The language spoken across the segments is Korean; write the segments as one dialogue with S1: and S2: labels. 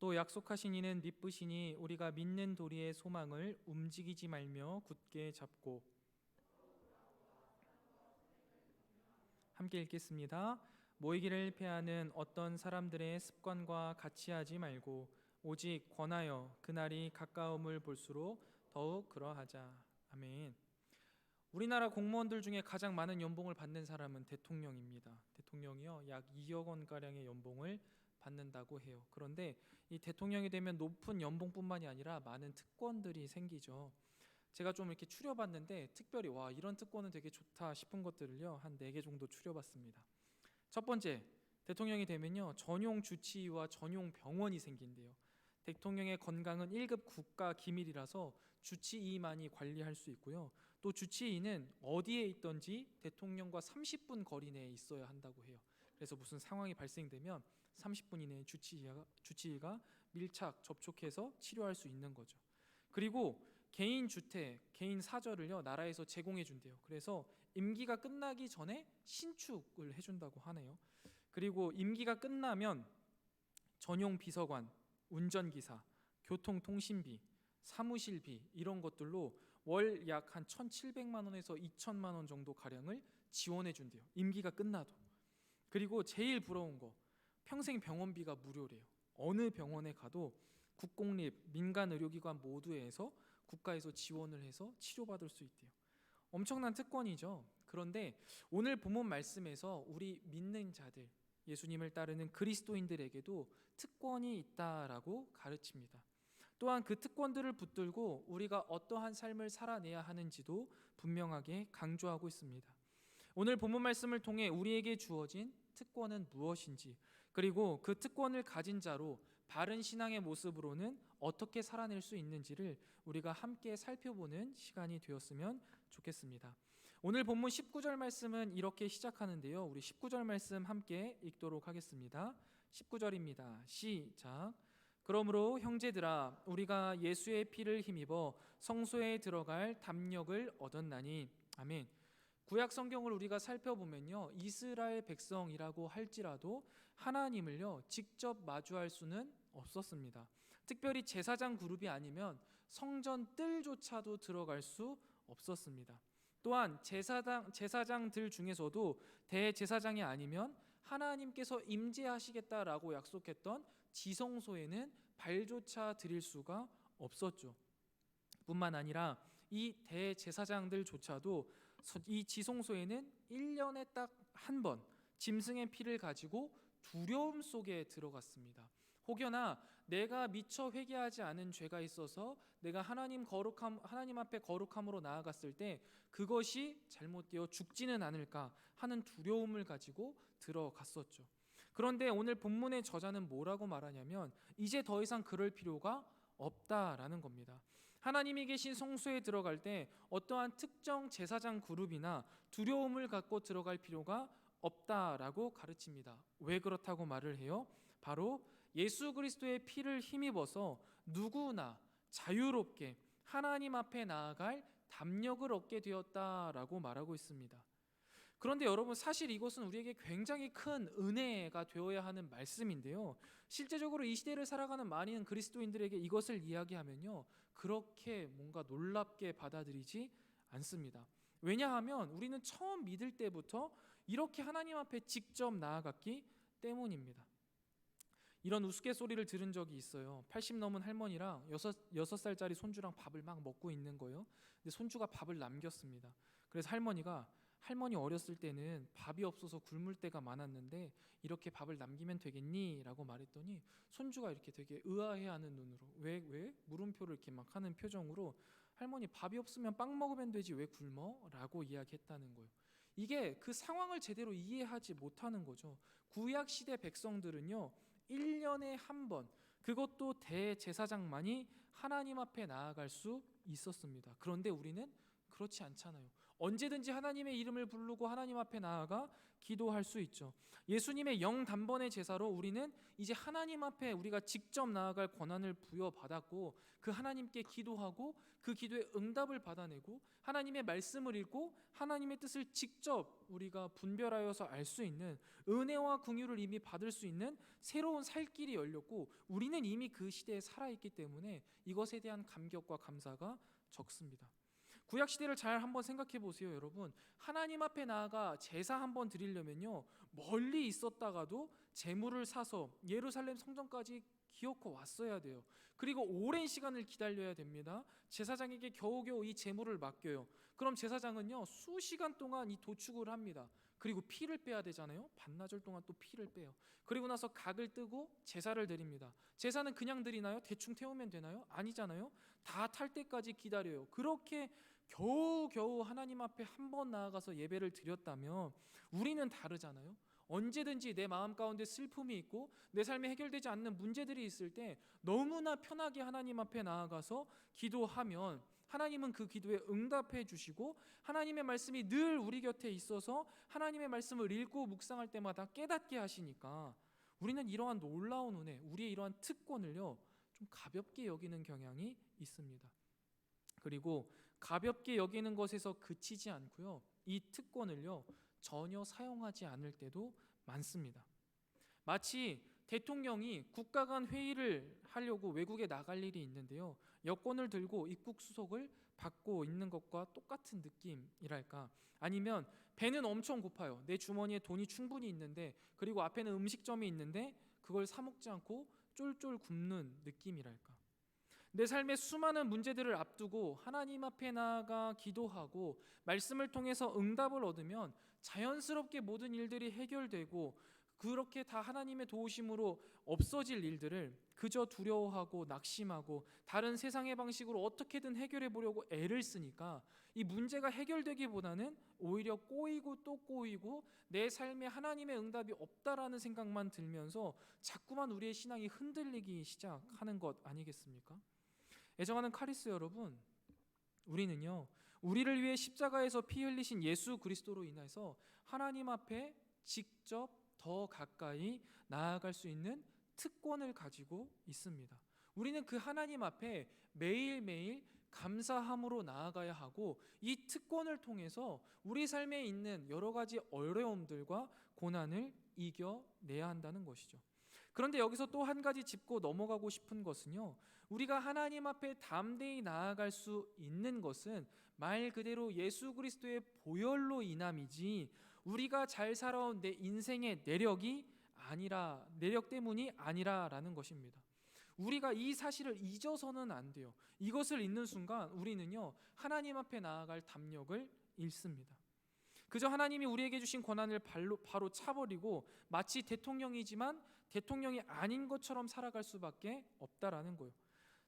S1: 또 약속하신 이는 미쁘시니 우리가 믿는 도리의 소망을 움직이지 말며 굳게 잡고. 함께 읽겠습니다. 모이기를 패하는 어떤 사람들의 습관과 같이 하지 말고 오직 권하여 그날이 가까움을 볼수록 더욱 그러하자. 아멘. 우리나라 공무원들 중에 가장 많은 연봉을 받는 사람은 대통령입니다. 대통령이요, 약 2억 원 가량의 연봉을 받는다고 해요. 그런데 이 대통령이 되면 높은 연봉뿐만이 아니라 많은 특권들이 생기죠. 제가 좀 이렇게 추려봤는데 특별히 와, 이런 특권은 되게 좋다 싶은 것들을요, 한 4개 정도 추려봤습니다. 첫 번째, 대통령이 되면요, 전용 주치의와 전용 병원이 생긴대요. 대통령의 건강은 1급 국가 기밀이라서 주치의만이 관리할 수 있고요. 또 주치의는 어디에 있든지 대통령과 30분 거리 내에 있어야 한다고 해요. 그래서 무슨 상황이 발생되면 30분 이내에 주치의가 밀착 접촉해서 치료할 수 있는 거죠. 그리고 개인 주택, 개인 사저를요, 나라에서 제공해 준대요. 그래서 임기가 끝나기 전에 신축을 해준다고 하네요. 그리고 임기가 끝나면 전용 비서관, 운전기사, 교통통신비, 사무실비 이런 것들로 월 약 한 1,700만 원에서 2천만 원 정도 가량을 지원해 준대요. 임기가 끝나도. 그리고 제일 부러운 거, 평생 병원비가 무료래요. 어느 병원에 가도 국공립, 민간 의료기관 모두에서 국가에서 지원을 해서 치료받을 수 있대요. 엄청난 특권이죠. 그런데 오늘 본문 말씀에서 우리 믿는 자들, 예수님을 따르는 그리스도인들에게도 특권이 있다라고 가르칩니다. 또한 그 특권들을 붙들고 우리가 어떠한 삶을 살아내야 하는지도 분명하게 강조하고 있습니다. 오늘 본문 말씀을 통해 우리에게 주어진 특권은 무엇인지, 그리고 그 특권을 가진 자로 바른 신앙의 모습으로는 어떻게 살아낼 수 있는지를 우리가 함께 살펴보는 시간이 되었으면 좋겠습니다. 오늘 본문 19절 말씀은 이렇게 시작하는데요, 우리 19절 말씀 함께 읽도록 하겠습니다. 19절입니다. 시작. 그러므로 형제들아, 우리가 예수의 피를 힘입어 성소에 들어갈 담력을 얻었나니. 아멘. 구약 성경을 우리가 살펴보면요, 이스라엘 백성이라고 할지라도 하나님을요 직접 마주할 수는 없었습니다. 특별히 제사장 그룹이 아니면 성전 뜰조차도 들어갈 수 없었습니다. 또한 제사장들 중에서도 대제사장이 아니면 하나님께서 임재하시겠다라고 약속했던 지성소에는 발조차 들일 수가 없었죠. 뿐만 아니라 이 대제사장들조차도 이 지성소에는 1년에 딱 한 번 짐승의 피를 가지고 두려움 속에 들어갔습니다. 혹여나 내가 미처 회개하지 않은 죄가 있어서 내가 하나님 앞에 거룩함으로 나아갔을 때 그것이 잘못되어 죽지는 않을까 하는 두려움을 가지고 들어갔었죠. 그런데 오늘 본문의 저자는 뭐라고 말하냐면 이제 더 이상 그럴 필요가 없다라는 겁니다. 하나님이 계신 성소에 들어갈 때 어떠한 특정 제사장 그룹이나 두려움을 갖고 들어갈 필요가 없다라고 가르칩니다. 왜 그렇다고 말을 해요? 바로 예수 그리스도의 피를 힘입어서 누구나 자유롭게 하나님 앞에 나아갈 담력을 얻게 되었다라고 말하고 있습니다. 그런데 여러분, 사실 이것은 우리에게 굉장히 큰 은혜가 되어야 하는 말씀인데요, 실제적으로 이 시대를 살아가는 많은 그리스도인들에게 이것을 이야기하면요 그렇게 뭔가 놀랍게 받아들이지 않습니다. 왜냐하면 우리는 처음 믿을 때부터 이렇게 하나님 앞에 직접 나아갔기 때문입니다. 이런 우스갯소리를 들은 적이 있어요. 80 넘은 할머니랑 6살짜리 손주랑 밥을 막 먹고 있는 거예요. 근데 손주가 밥을 남겼습니다. 그래서 할머니 어렸을 때는 밥이 없어서 굶을 때가 많았는데 이렇게 밥을 남기면 되겠니? 라고 말했더니 손주가 이렇게 되게 의아해하는 눈으로 왜? 물음표를 이렇게 막 하는 표정으로 할머니, 밥이 없으면 빵 먹으면 되지 왜 굶어? 라고 이야기했다는 거예요. 이게 그 상황을 제대로 이해하지 못하는 거죠. 구약시대 백성들은요 1년에 한 번, 그것도 대제사장만이 하나님 앞에 나아갈 수 있었습니다. 그런데 우리는 그렇지 않잖아요. 언제든지 하나님의 이름을 부르고 하나님 앞에 나아가 기도할 수 있죠. 예수님의 영단번의 제사로 우리는 이제 하나님 앞에 우리가 직접 나아갈 권한을 부여받았고, 그 하나님께 기도하고 그 기도에 응답을 받아내고 하나님의 말씀을 읽고 하나님의 뜻을 직접 우리가 분별하여서 알 수 있는 은혜와 긍휼을 이미 받을 수 있는 새로운 살 길이 열렸고, 우리는 이미 그 시대에 살아있기 때문에 이것에 대한 감격과 감사가 적습니다. 구약 시대를 잘 한번 생각해 보세요, 여러분. 하나님 앞에 나아가 제사 한번 드리려면요, 멀리 있었다가도 제물을 사서 예루살렘 성전까지 기어코 왔어야 돼요. 그리고 오랜 시간을 기다려야 됩니다. 제사장에게 겨우겨우 이 제물을 맡겨요. 그럼 제사장은요, 수시간 동안 이 도축을 합니다. 그리고 피를 빼야 되잖아요. 반나절 동안 또 피를 빼요. 그리고 나서 각을 뜨고 제사를 드립니다. 제사는 그냥 드리나요? 대충 태우면 되나요? 아니잖아요. 다 탈 때까지 기다려요. 그렇게 겨우겨우 하나님 앞에 한 번 나아가서 예배를 드렸다면 우리는 다르잖아요. 언제든지 내 마음 가운데 슬픔이 있고 내 삶에 해결되지 않는 문제들이 있을 때 너무나 편하게 하나님 앞에 나아가서 기도하면 하나님은 그 기도에 응답해 주시고, 하나님의 말씀이 늘 우리 곁에 있어서 하나님의 말씀을 읽고 묵상할 때마다 깨닫게 하시니까 우리는 이러한 놀라운 은혜, 우리의 이러한 특권을요, 좀 가볍게 여기는 경향이 있습니다. 그리고 가볍게 여기는 것에서 그치지 않고요, 이 특권을요 전혀 사용하지 않을 때도 많습니다. 마치 대통령이 국가 간 회의를 하려고 외국에 나갈 일이 있는데요, 여권을 들고 입국 수속을 받고 있는 것과 똑같은 느낌이랄까. 아니면 배는 엄청 고파요. 내 주머니에 돈이 충분히 있는데, 그리고 앞에는 음식점이 있는데 그걸 사 먹지 않고 쫄쫄 굶는 느낌이랄까. 내 삶의 수많은 문제들을 앞두고 하나님 앞에 나아가 기도하고 말씀을 통해서 응답을 얻으면 자연스럽게 모든 일들이 해결되고, 그렇게 다 하나님의 도우심으로 없어질 일들을 그저 두려워하고 낙심하고 다른 세상의 방식으로 어떻게든 해결해 보려고 애를 쓰니까 이 문제가 해결되기보다는 오히려 꼬이고 또 꼬이고 내 삶에 하나님의 응답이 없다라는 생각만 들면서 자꾸만 우리의 신앙이 흔들리기 시작하는 것 아니겠습니까? 애정하는 카리스 여러분, 우리는요, 우리를 위해 십자가에서 피 흘리신 예수 그리스도로 인해서 하나님 앞에 직접 더 가까이 나아갈 수 있는 특권을 가지고 있습니다. 우리는 그 하나님 앞에 매일매일 감사함으로 나아가야 하고, 이 특권을 통해서 우리 삶에 있는 여러 가지 어려움들과 고난을 이겨내야 한다는 것이죠. 그런데 여기서 또 한 가지 짚고 넘어가고 싶은 것은요, 우리가 하나님 앞에 담대히 나아갈 수 있는 것은 말 그대로 예수 그리스도의 보혈로 인함이지, 우리가 잘 살아온 내 인생의 내력 때문이 아니라라는 것입니다. 우리가 이 사실을 잊어서는 안 돼요. 이것을 잊는 순간 우리는요, 하나님 앞에 나아갈 담력을 잃습니다. 그저 하나님이 우리에게 주신 권한을 바로 차버리고 마치 대통령이지만 대통령이 아닌 것처럼 살아갈 수밖에 없다라는 거예요.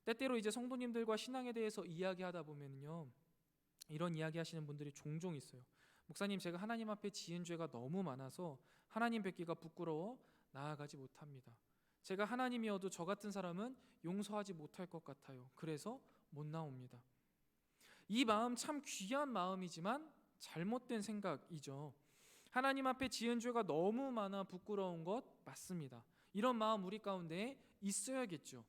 S1: 때때로 이제 성도님들과 신앙에 대해서 이야기하다 보면요, 이런 이야기 하시는 분들이 종종 있어요. 목사님, 제가 하나님 앞에 지은 죄가 너무 많아서 하나님 뵙기가 부끄러워 나아가지 못합니다. 제가 하나님이어도 저 같은 사람은 용서하지 못할 것 같아요. 그래서 못 나옵니다. 이 마음 참 귀한 마음이지만 잘못된 생각이죠. 하나님 앞에 지은 죄가 너무 많아 부끄러운 것 맞습니다. 이런 마음 우리 가운데 있어야겠죠.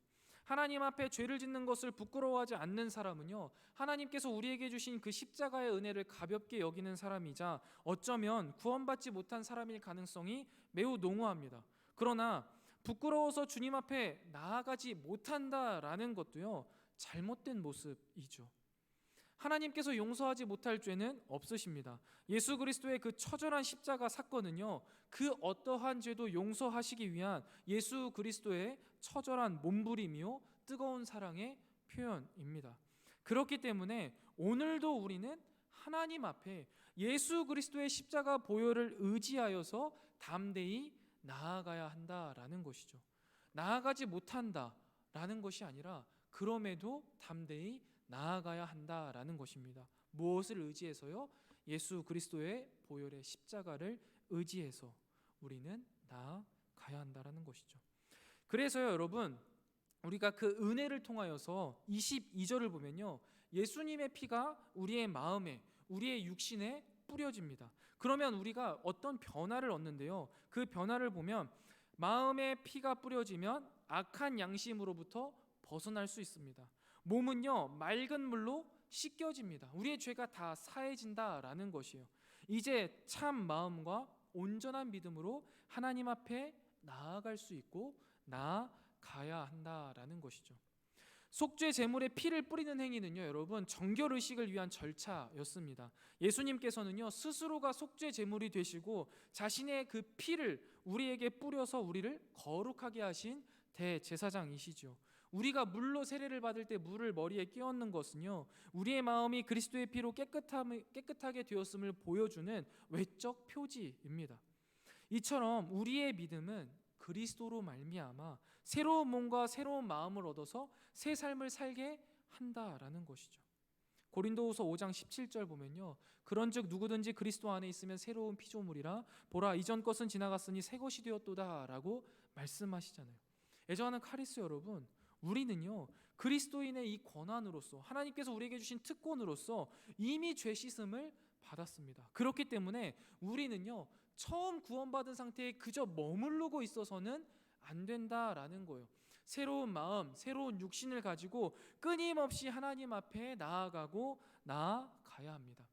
S1: 하나님 앞에 죄를 짓는 것을 부끄러워하지 않는 사람은요, 하나님께서 우리에게 주신 그 십자가의 은혜를 가볍게 여기는 사람이자 어쩌면 구원받지 못한 사람일 가능성이 매우 농후합니다. 그러나 부끄러워서 주님 앞에 나아가지 못한다라는 것도요, 잘못된 모습이죠. 하나님께서 용서하지 못할 죄는 없으십니다. 예수 그리스도의 그 처절한 십자가 사건은요, 그 어떠한 죄도 용서하시기 위한 예수 그리스도의 처절한 몸부림이요 뜨거운 사랑의 표현입니다. 그렇기 때문에 오늘도 우리는 하나님 앞에 예수 그리스도의 십자가 보혈을 의지하여서 담대히 나아가야 한다라는 것이죠. 나아가지 못한다라는 것이 아니라 그럼에도 담대히 나아가야 한다라는 것입니다. 무엇을 의지해서요? 예수 그리스도의 보혈의 십자가를 의지해서 우리는 나아가야 한다라는 것이죠. 그래서요, 여러분, 우리가 그 은혜를 통하여서 22절을 보면요, 예수님의 피가 우리의 마음에, 우리의 육신에 뿌려집니다. 그러면 우리가 어떤 변화를 얻는데요, 그 변화를 보면 마음에 피가 뿌려지면 악한 양심으로부터 벗어날 수 있습니다. 몸은요, 맑은 물로 씻겨집니다. 우리의 죄가 다 사해진다라는 것이에요. 이제 참 마음과 온전한 믿음으로 하나님 앞에 나아갈 수 있고 나아가야 한다라는 것이죠. 속죄 제물에 피를 뿌리는 행위는요, 여러분, 정결 의식을 위한 절차였습니다. 예수님께서는요, 스스로가 속죄 제물이 되시고 자신의 그 피를 우리에게 뿌려서 우리를 거룩하게 하신 대제사장이시죠. 우리가 물로 세례를 받을 때 물을 머리에 끼얹는 것은요, 우리의 마음이 그리스도의 피로 깨끗하게 되었음을 보여주는 외적 표지입니다. 이처럼 우리의 믿음은 그리스도로 말미암아 새로운 몸과 새로운 마음을 얻어서 새 삶을 살게 한다라는 것이죠. 고린도후서 5장 17절 보면요, 그런즉 누구든지 그리스도 안에 있으면 새로운 피조물이라, 보라 이전 것은 지나갔으니 새 것이 되었도다라고 말씀하시잖아요. 애정하는 카리스 여러분, 우리는요, 그리스도인의 이 권한으로서, 하나님께서 우리에게 주신 특권으로서 이미 죄 씻음을 받았습니다. 그렇기 때문에 우리는요, 처음 구원받은 상태에 그저 머무르고 있어서는 안 된다라는 거예요. 새로운 마음, 새로운 육신을 가지고 끊임없이 하나님 앞에 나아가고 나아가야 합니다.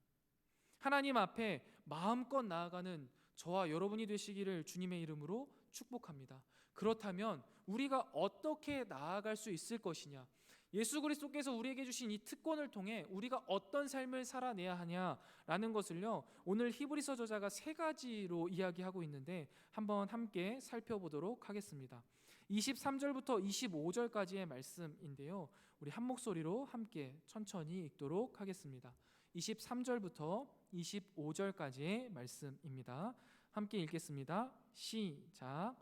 S1: 하나님 앞에 마음껏 나아가는 저와 여러분이 되시기를 주님의 이름으로 축복합니다. 그렇다면 우리가 어떻게 나아갈 수 있을 것이냐, 예수 그리스도께서 우리에게 주신 이 특권을 통해 우리가 어떤 삶을 살아내야 하냐라는 것을요, 오늘 히브리서 저자가 세 가지로 이야기하고 있는데 한번 함께 살펴보도록 하겠습니다. 23절부터 25절까지의 말씀인데요, 우리 한 목소리로 함께 천천히 읽도록 하겠습니다. 23절부터 25절까지의 말씀입니다. 함께 읽겠습니다. 시작.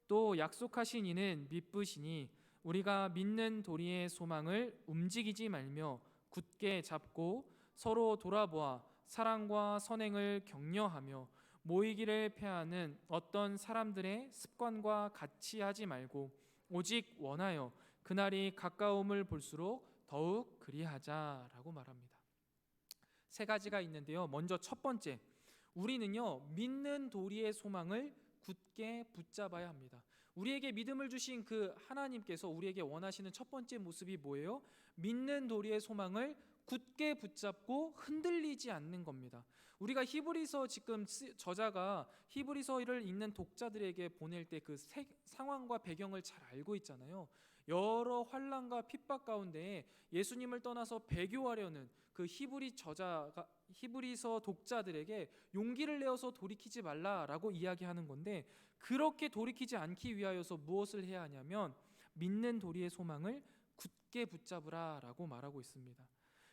S1: 또 약속하신 이는 미쁘시니 우리가 믿는 도리의 소망을 움직이지 말며 굳게 잡고 서로 돌아보아 사랑과 선행을 격려하며 모이기를 패하는 어떤 사람들의 습관과 같이 하지 말고 오직 원하여 그날이 가까움을 볼수록 더욱 그리하자라고 말합니다. 세 가지가 있는데요, 먼저 첫 번째, 우리는요, 믿는 도리의 소망을 굳게 붙잡아야 합니다. 우리에게 믿음을 주신 그 하나님께서 우리에게 원하시는 첫 번째 모습이 뭐예요? 믿는 도리의 소망을 굳게 붙잡고 흔들리지 않는 겁니다. 우리가 히브리서, 지금 저자가 히브리서를 읽는 독자들에게 보낼 때 그 상황과 배경을 잘 알고 있잖아요. 여러 환난과 핍박 가운데 예수님을 떠나서 배교하려는 그 히브리서 독자들에게 용기를 내어서 돌이키지 말라라고 이야기하는 건데, 그렇게 돌이키지 않기 위하여서 무엇을 해야 하냐면 믿는 도리의 소망을 굳게 붙잡으라라고 말하고 있습니다.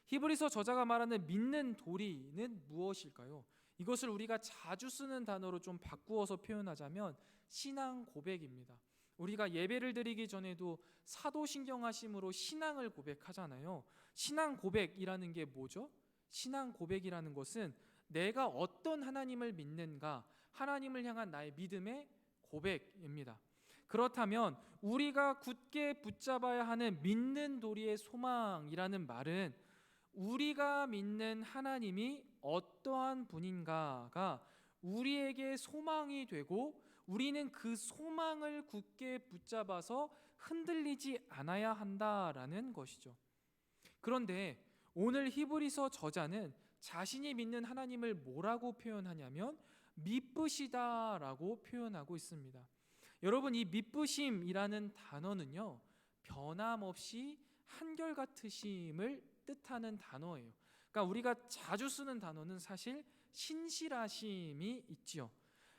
S1: 히브리서 저자가 말하는 믿는 도리는 무엇일까요? 이것을 우리가 자주 쓰는 단어로 좀 바꾸어서 표현하자면 신앙 고백입니다. 우리가 예배를 드리기 전에도 사도신경하심으로 신앙을 고백하잖아요. 신앙 고백이라는 게 뭐죠? 신앙 고백이라는 것은 내가 어떤 하나님을 믿는가, 하나님을 향한 나의 믿음의 고백입니다. 그렇다면 우리가 굳게 붙잡아야 하는 믿는 도리의 소망이라는 말은 우리가 믿는 하나님이 어떠한 분인가가 우리에게 소망이 되고 우리는 그 소망을 굳게 붙잡아서 흔들리지 않아야 한다라는 것이죠. 그런데 오늘 히브리서 저자는 자신이 믿는 하나님을 뭐라고 표현하냐면 미쁘시다라고 표현하고 있습니다. 여러분, 이 미쁘심이라는 단어는요, 변함없이 한결같으심을 뜻하는 단어예요. 그러니까 우리가 자주 쓰는 단어는 사실 신실하심이 있지요.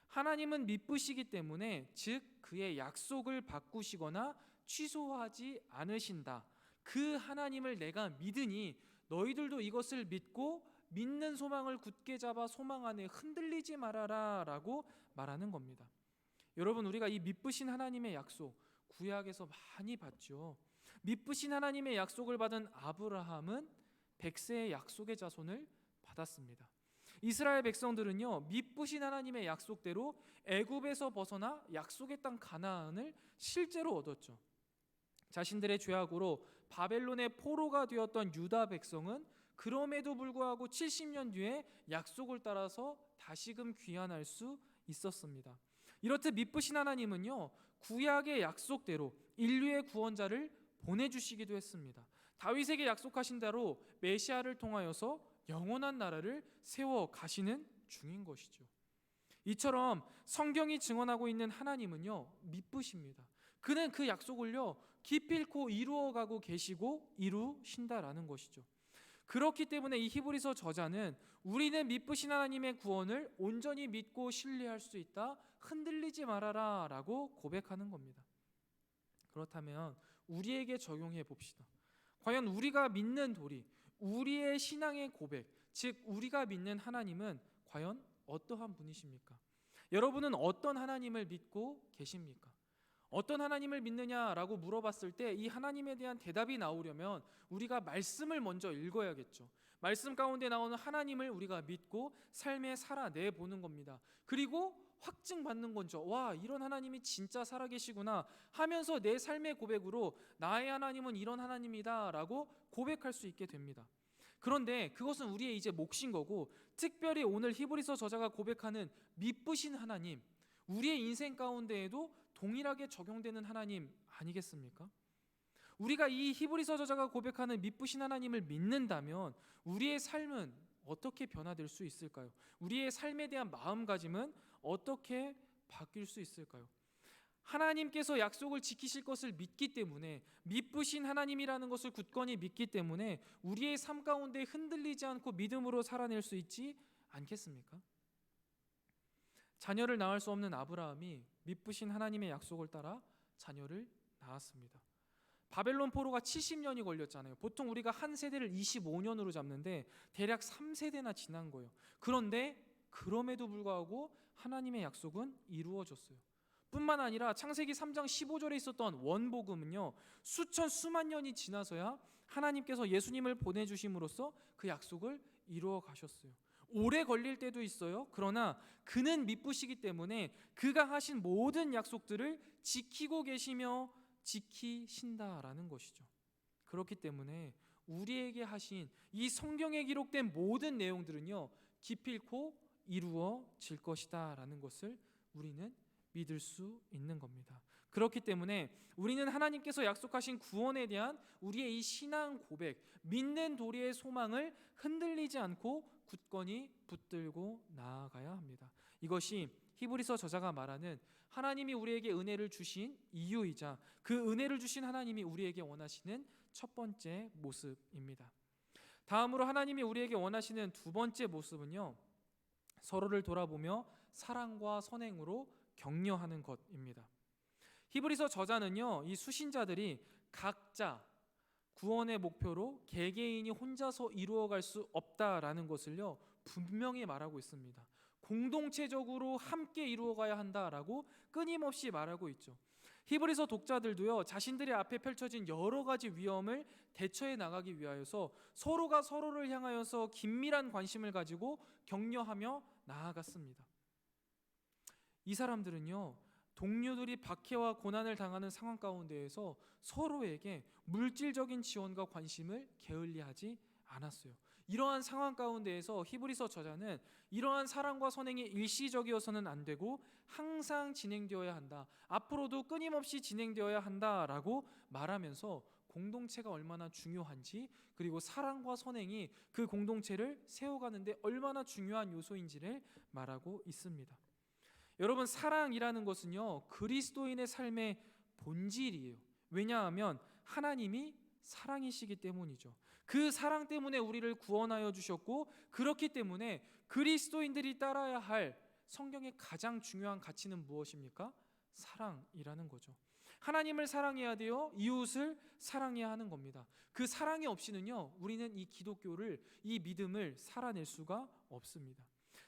S1: 하나님은 미쁘시기 때문에, 즉 그의 약속을 바꾸시거나 취소하지 않으신다. 그 하나님을 내가 믿으니 너희들도 이것을 믿고 믿는 소망을 굳게 잡아 소망 안에 흔들리지 말아라 라고 말하는 겁니다. 여러분, 우리가 이 미쁘신 하나님의 약속 구약에서 많이 봤죠. 미쁘신 하나님의 약속을 받은 아브라함은 100세의 약속의 자손을 받았습니다. 이스라엘 백성들은요, 미쁘신 하나님의 약속대로 애굽에서 벗어나 약속의 땅 가나안을 실제로 얻었죠. 자신들의 죄악으로 바벨론의 포로가 되었던 유다 백성은 그럼에도 불구하고 70년 뒤에 약속을 따라서 다시금 귀환할 수 있었습니다. 이렇듯 미쁘신 하나님은요, 구약의 약속대로 인류의 구원자를 보내주시기도 했습니다. 다윗에게 약속하신 대로 메시아를 통하여서 영원한 나라를 세워 가시는 중인 것이죠. 이처럼 성경이 증언하고 있는 하나님은요, 미쁘십니다. 그는 그 약속을요, 기필코 이루어가고 계시고 이루신다라는 것이죠. 그렇기 때문에 이 히브리서 저자는 우리는 미쁘신 하나님의 구원을 온전히 믿고 신뢰할 수 있다, 흔들리지 말아라 라고 고백하는 겁니다. 그렇다면 우리에게 적용해 봅시다. 과연 우리가 믿는 도리, 우리의 신앙의 고백, 즉 우리가 믿는 하나님은 과연 어떠한 분이십니까? 여러분은 어떤 하나님을 믿고 계십니까? 어떤 하나님을 믿느냐라고 물어봤을 때 이 하나님에 대한 대답이 나오려면 우리가 말씀을 먼저 읽어야겠죠. 말씀 가운데 나오는 하나님을 우리가 믿고 삶에 살아내 보는 겁니다. 그리고 확증받는 거죠. 와, 이런 하나님이 진짜 살아계시구나 하면서 내 삶의 고백으로 나의 하나님은 이런 하나님이다 라고 고백할 수 있게 됩니다. 그런데 그것은 우리의 이제 몫인 거고, 특별히 오늘 히브리서 저자가 고백하는 미쁘신 하나님, 우리의 인생 가운데에도 동일하게 적용되는 하나님 아니겠습니까? 우리가 이 히브리서 저자가 고백하는 미쁘신 하나님을 믿는다면 우리의 삶은 어떻게 변화될 수 있을까요? 우리의 삶에 대한 마음가짐은 어떻게 바뀔 수 있을까요? 하나님께서 약속을 지키실 것을 믿기 때문에, 미쁘신 하나님이라는 것을 굳건히 믿기 때문에 우리의 삶 가운데 흔들리지 않고 믿음으로 살아낼 수 있지 않겠습니까? 자녀를 낳을 수 없는 아브라함이 미쁘신 하나님의 약속을 따라 자녀를 낳았습니다. 바벨론 포로가 70년이 걸렸잖아요. 보통 우리가 한 세대를 25년으로 잡는데 대략 3세대나 지난 거예요. 그런데 그럼에도 불구하고 하나님의 약속은 이루어졌어요. 뿐만 아니라 창세기 3장 15절에 있었던 원복음은요, 수만 년이 지나서야 하나님께서 예수님을 보내주심으로써 그 약속을 이루어 가셨어요. 오래 걸릴 때도 있어요. 그러나 그는 미쁘시기 때문에 그가 하신 모든 약속들을 지키고 계시며 지키신다라는 것이죠. 그렇기 때문에 우리에게 하신 이 성경에 기록된 모든 내용들은요, 기필코 이루어질 것이다 라는 것을 우리는 믿을 수 있는 겁니다. 그렇기 때문에 우리는 하나님께서 약속하신 구원에 대한 우리의 이 신앙 고백, 믿는 도리의 소망을 흔들리지 않고 굳건히 붙들고 나아가야 합니다. 이것이 히브리서 저자가 말하는 하나님이 우리에게 은혜를 주신 이유이자 그 은혜를 주신 하나님이 우리에게 원하시는 첫 번째 모습입니다. 다음으로 하나님이 우리에게 원하시는 두 번째 모습은요, 서로를 돌아보며 사랑과 선행으로 격려하는 것입니다. 히브리서 저자는요, 이 수신자들이 각자 구원의 목표로 개개인이 혼자서 이루어갈 수 없다라는 것을요, 분명히 말하고 있습니다. 공동체적으로 함께 이루어가야 한다라고 끊임없이 말하고 있죠. 히브리서 독자들도요, 자신들의 앞에 펼쳐진 여러 가지 위험을 대처해 나가기 위하여서 서로가 서로를 향하여서 긴밀한 관심을 가지고 격려하며 나아갔습니다. 이 사람들은요, 동료들이 박해와 고난을 당하는 상황 가운데에서 서로에게 물질적인 지원과 관심을 게을리하지 않았어요. 이러한 상황 가운데에서 히브리서 저자는 이러한 사랑과 선행이 일시적이어서는 안 되고 항상 진행되어야 한다, 앞으로도 끊임없이 진행되어야 한다라고 말하면서 공동체가 얼마나 중요한지, 그리고 사랑과 선행이 그 공동체를 세워가는데 얼마나 중요한 요소인지를 말하고 있습니다. 여러분, 사랑이라는 것은요, 그리스도인의 삶의 본질이에요. 왜냐하면 하나님이 사랑이시기 때문이죠. 그 사랑 때문에 우리를 구원하여 주셨고, 그렇기 때문에 그리스도인들이 따라야 할 성경의 가장 중요한 가치는 무엇입니까? 사랑이라는 거죠. 하나님을 사랑해야 돼요. 이웃을 사랑해야 하는 겁니다. 그 사랑이 없이는요, 우리는 이 기독교를, 이 믿음을 살아낼 수가 없습니다.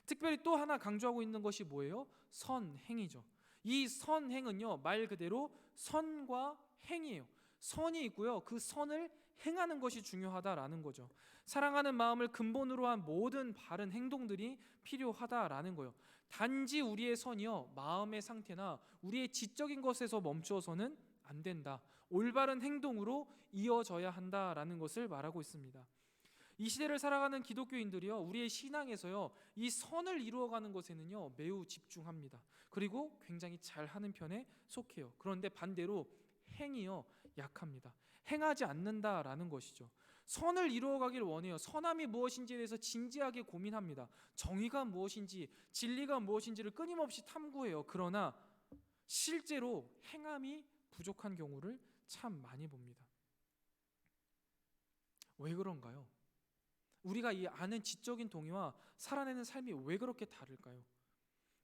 S1: 특별히 또 하나 강조하고 있는 것이 뭐예요? 선행이죠. 이 선행은요, 말 그대로 선과 행이에요. 선이 있고요, 그 선을 행하는 것이 중요하다라는 거죠. 사랑하는 마음을 근본으로 한 모든 바른 행동들이 필요하다라는 거예요. 단지 우리의 선이요, 마음의 상태나 우리의 지적인 것에서 멈추어서는 안 된다. 올바른 행동으로 이어져야 한다라는 것을 말하고 있습니다. 이 시대를 살아가는 기독교인들이요, 우리의 신앙에서요, 이 선을 이루어가는 것에는요 매우 집중합니다. 그리고 굉장히 잘하는 편에 속해요. 그런데 반대로 행이요 약합니다. 행하지 않는다라는 것이죠. 선을 이루어가길 원해요. 선함이 무엇인지에 대해서 진지하게 고민합니다. 정의가 무엇인지, 진리가 무엇인지를 끊임없이 탐구해요. 그러나 실제로 행함이 부족한 경우를 참 많이 봅니다. 왜 그런가요? 우리가 이 아는 지적인 동의와 살아내는 삶이 왜 그렇게 다를까요?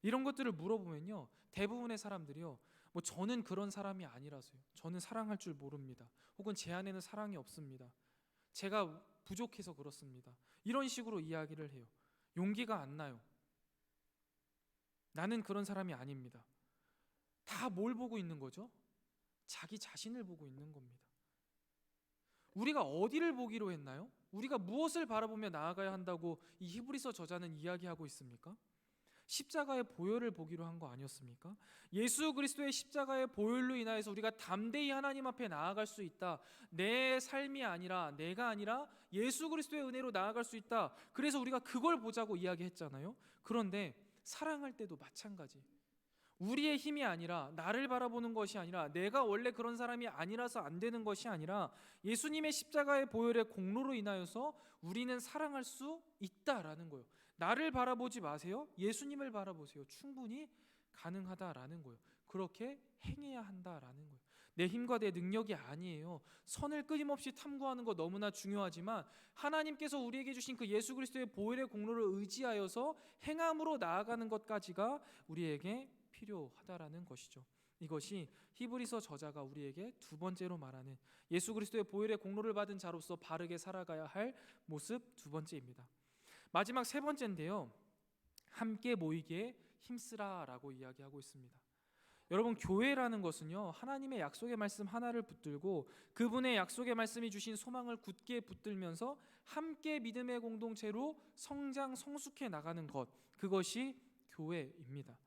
S1: 이런 것들을 물어보면요, 대부분의 사람들이요, 뭐 저는 그런 사람이 아니라서요, 저는 사랑할 줄 모릅니다, 혹은 제 안에는 사랑이 없습니다, 제가 부족해서 그렇습니다, 이런 식으로 이야기를 해요. 용기가 안 나요. 나는 그런 사람이 아닙니다. 다 뭘 보고 있는 거죠? 자기 자신을 보고 있는 겁니다. 우리가 어디를 보기로 했나요? 우리가 무엇을 바라보며 나아가야 한다고 이 히브리서 저자는 이야기하고 있습니까? 십자가의 보혈을 보기로 한 거 아니었습니까? 예수 그리스도의 십자가의 보혈로 인하여서 우리가 담대히 하나님 앞에 나아갈 수 있다. 내 삶이 아니라, 내가 아니라 예수 그리스도의 은혜로 나아갈 수 있다. 그래서 우리가 그걸 보자고 이야기했잖아요. 그런데 사랑할 때도 마찬가지. 우리의 힘이 아니라, 나를 바라보는 것이 아니라, 내가 원래 그런 사람이 아니라서 안 되는 것이 아니라 예수님의 십자가의 보혈의 공로로 인하여서 우리는 사랑할 수 있다라는 거예요. 나를 바라보지 마세요. 예수님을 바라보세요. 충분히 가능하다라는 거예요. 그렇게 행해야 한다라는 거예요. 내 힘과 내 능력이 아니에요. 선을 끊임없이 탐구하는 거 너무나 중요하지만 하나님께서 우리에게 주신 그 예수 그리스도의 보혈의 공로를 의지하여서 행함으로 나아가는 것까지가 우리에게 필요하다라는 것이죠. 이것이 히브리서 저자가 우리에게 두 번째로 말하는 예수 그리스도의 보혈의 공로를 받은 자로서 바르게 살아가야 할 모습 두 번째입니다. 마지막 세 번째인데요, 함께 모이기에 힘쓰라라고 이야기하고 있습니다. 여러분, 교회라는 것은요, 하나님의 약속의 말씀 하나를 붙들고 그분의 약속의 말씀이 주신 소망을 굳게 붙들면서 함께 믿음의 공동체로 성장 성숙해 나가는 것, 그것이 교회입니다.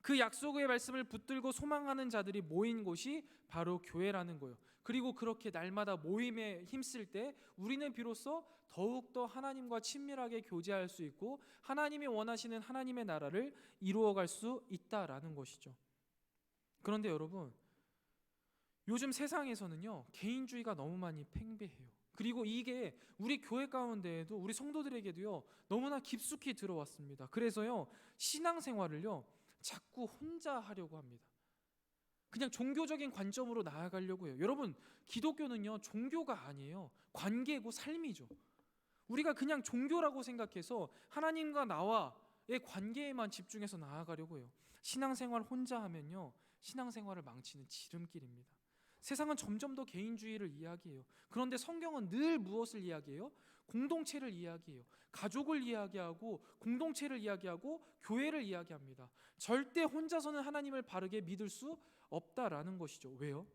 S1: 그 약속의 말씀을 붙들고 소망하는 자들이 모인 곳이 바로 교회라는 거예요. 그리고 그렇게 날마다 모임에 힘쓸 때 우리는 비로소 더욱더 하나님과 친밀하게 교제할 수 있고 하나님이 원하시는 하나님의 나라를 이루어갈 수 있다라는 것이죠. 그런데 여러분, 요즘 세상에서는요, 개인주의가 너무 많이 팽배해요. 그리고 이게 우리 교회 가운데에도, 우리 성도들에게도요, 너무나 깊숙이 들어왔습니다. 그래서요, 신앙생활을요 자꾸 혼자 하려고 합니다. 그냥 종교적인 관점으로 나아가려고 해요. 여러분, 기독교는요 종교가 아니에요. 관계고 삶이죠. 우리가 그냥 종교라고 생각해서 하나님과 나와의 관계에만 집중해서 나아가려고 해요. 신앙생활 혼자 하면요, 신앙생활을 망치는 지름길입니다. 세상은 점점 더 개인주의를 이야기해요. 그런데 성경은 늘 무엇을 이야기해요? 공동체를 이야기해요. 가족을 이야기하고 공동체를 이야기하고 교회를 이야기합니다. 절대 혼자서는 하나님을 바르게 믿을 수 없다라는 것이죠. 왜요?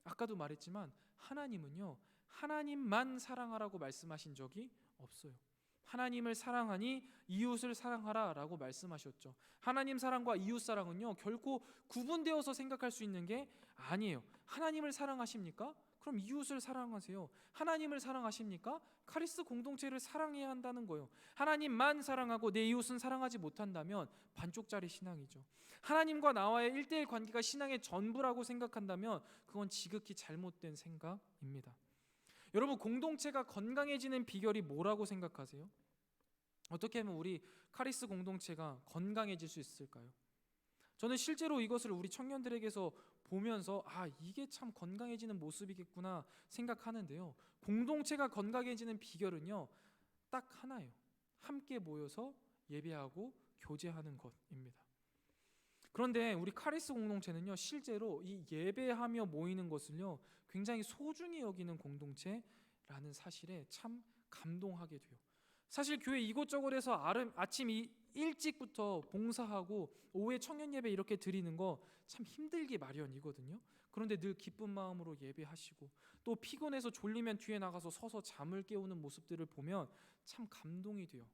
S1: 아까도 말했지만 하나님은요, 하나님만 사랑하라고 말씀하신 적이 없어요. 하나님을 사랑하니 이웃을 사랑하라 라고 말씀하셨죠. 하나님 사랑과 이웃 사랑은요 결코 구분되어서 생각할 수 있는 게 아니에요. 하나님을 사랑하십니까? 그럼 이웃을 사랑하세요. 하나님을 사랑하십니까? 카리스 공동체를 사랑해야 한다는 거예요. 하나님만 사랑하고 내 이웃은 사랑하지 못한다면 반쪽짜리 신앙이죠. 하나님과 나와의 1대1 관계가 신앙의 전부라고 생각한다면 그건 지극히 잘못된 생각입니다. 여러분, 공동체가 건강해지는 비결이 뭐라고 생각하세요? 어떻게 하면 우리 카리스 공동체가 건강해질 수 있을까요? 저는 실제로 이것을 우리 청년들에게서 보면서 이게 참 건강해지는 모습이겠구나 생각하는데요, 공동체가 건강해지는 비결은요 딱 하나예요. 함께 모여서 예배하고 교제하는 것입니다. 그런데 우리 카리스 공동체는요 실제로 이 예배하며 모이는 것을요 굉장히 소중히 여기는 공동체라는 사실에 참 감동하게 돼요. 사실 교회 이곳저곳에서 아침 일찍부터 봉사하고 오후에 청년 예배 이렇게 드리는 거 참 힘들기 마련이거든요. 그런데 늘 기쁜 마음으로 예배하시고 또 피곤해서 졸리면 뒤에 나가서 서서 잠을 깨우는 모습들을 보면 참 감동이 돼요.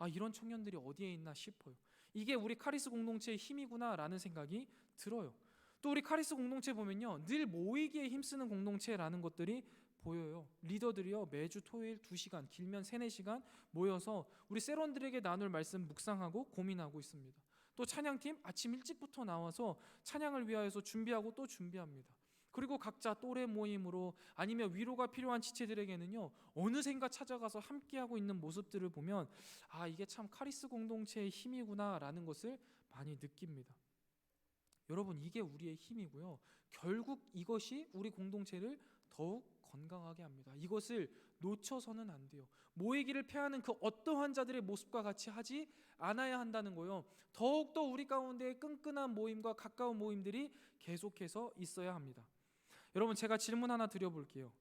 S1: 이런 청년들이 어디에 있나 싶어요. 이게 우리 카리스 공동체의 힘이구나라는 생각이 들어요. 또 우리 카리스 공동체 보면요, 늘 모이기에 힘쓰는 공동체라는 것들이 보여요. 리더들이요 매주 토요일 2시간, 길면 3, 4시간 모여서 우리 세론들에게 나눌 말씀 묵상하고 고민하고 있습니다. 또 찬양팀 아침 일찍부터 나와서 찬양을 위하여서 준비하고 또 준비합니다. 그리고 각자 또래 모임으로 아니면 위로가 필요한 지체들에게는요 어느샌가 찾아가서 함께하고 있는 모습들을 보면 아, 이게 참 카리스 공동체의 힘이구나 라는 것을 많이 느낍니다. 여러분, 이게 우리의 힘이고요, 결국 이것이 우리 공동체를 더욱 건강하게 합니다. 이것을 놓쳐서는 안 돼요. 모이기를 패하는 그 어떠한 자들의 모습과 같이 하지 않아야 한다는 거요. 더욱더 우리 가운데 끈끈한 모임과 가까운 모임들이 계속해서 있어야 합니다. 여러분, 제가 질문 하나 드려볼게요.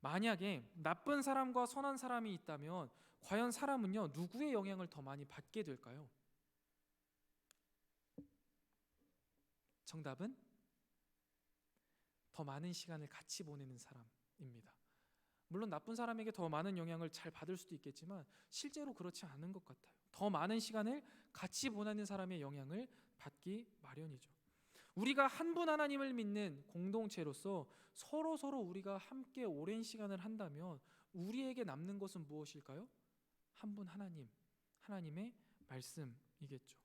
S1: 만약에 나쁜 사람과 선한 사람이 있다면 과연 사람은요 누구의 영향을 더 많이 받게 될까요? 정답은 더 많은 시간을 같이 보내는 사람입니다. 물론 나쁜 사람에게 더 많은 영향을 잘 받을 수도 있겠지만 실제로 그렇지 않은 것 같아요. 더 많은 시간을 같이 보내는 사람의 영향을 받기 마련이죠. 우리가 한 분 하나님을 믿는 공동체로서 서로 우리가 함께 오랜 시간을 한다면 우리에게 남는 것은 무엇일까요? 한 분 하나님, 하나님의 말씀이겠죠.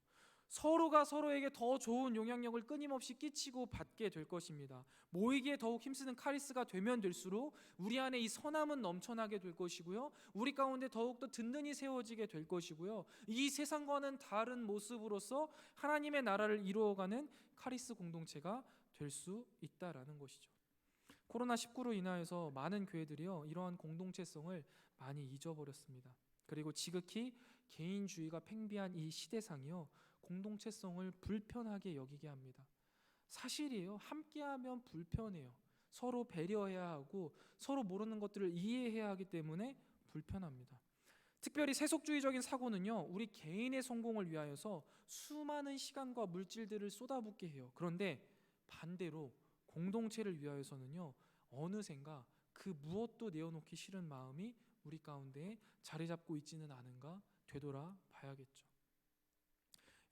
S1: 서로가 서로에게 더 좋은 영향력을 끊임없이 끼치고 받게 될 것입니다. 모이기에 더욱 힘쓰는 카리스가 되면 될수록 우리 안에 이 선함은 넘쳐나게 될 것이고요, 우리 가운데 더욱더 든든히 세워지게 될 것이고요, 이 세상과는 다른 모습으로서 하나님의 나라를 이루어가는 카리스 공동체가 될 수 있다라는 것이죠. 코로나19로 인하여서 많은 교회들이요 이러한 공동체성을 많이 잊어버렸습니다. 그리고 지극히 개인주의가 팽배한 이 시대상이요 공동체성을 불편하게 여기게 합니다. 사실이에요. 함께하면 불편해요. 서로 배려해야 하고 서로 모르는 것들을 이해해야 하기 때문에 불편합니다. 특별히 세속주의적인 사고는요 우리 개인의 성공을 위하여서 수많은 시간과 물질들을 쏟아붓게 해요. 그런데 반대로 공동체를 위하여서는요 어느샌가 그 무엇도 내어놓기 싫은 마음이 우리 가운데 자리 잡고 있지는 않은가 되돌아 봐야겠죠.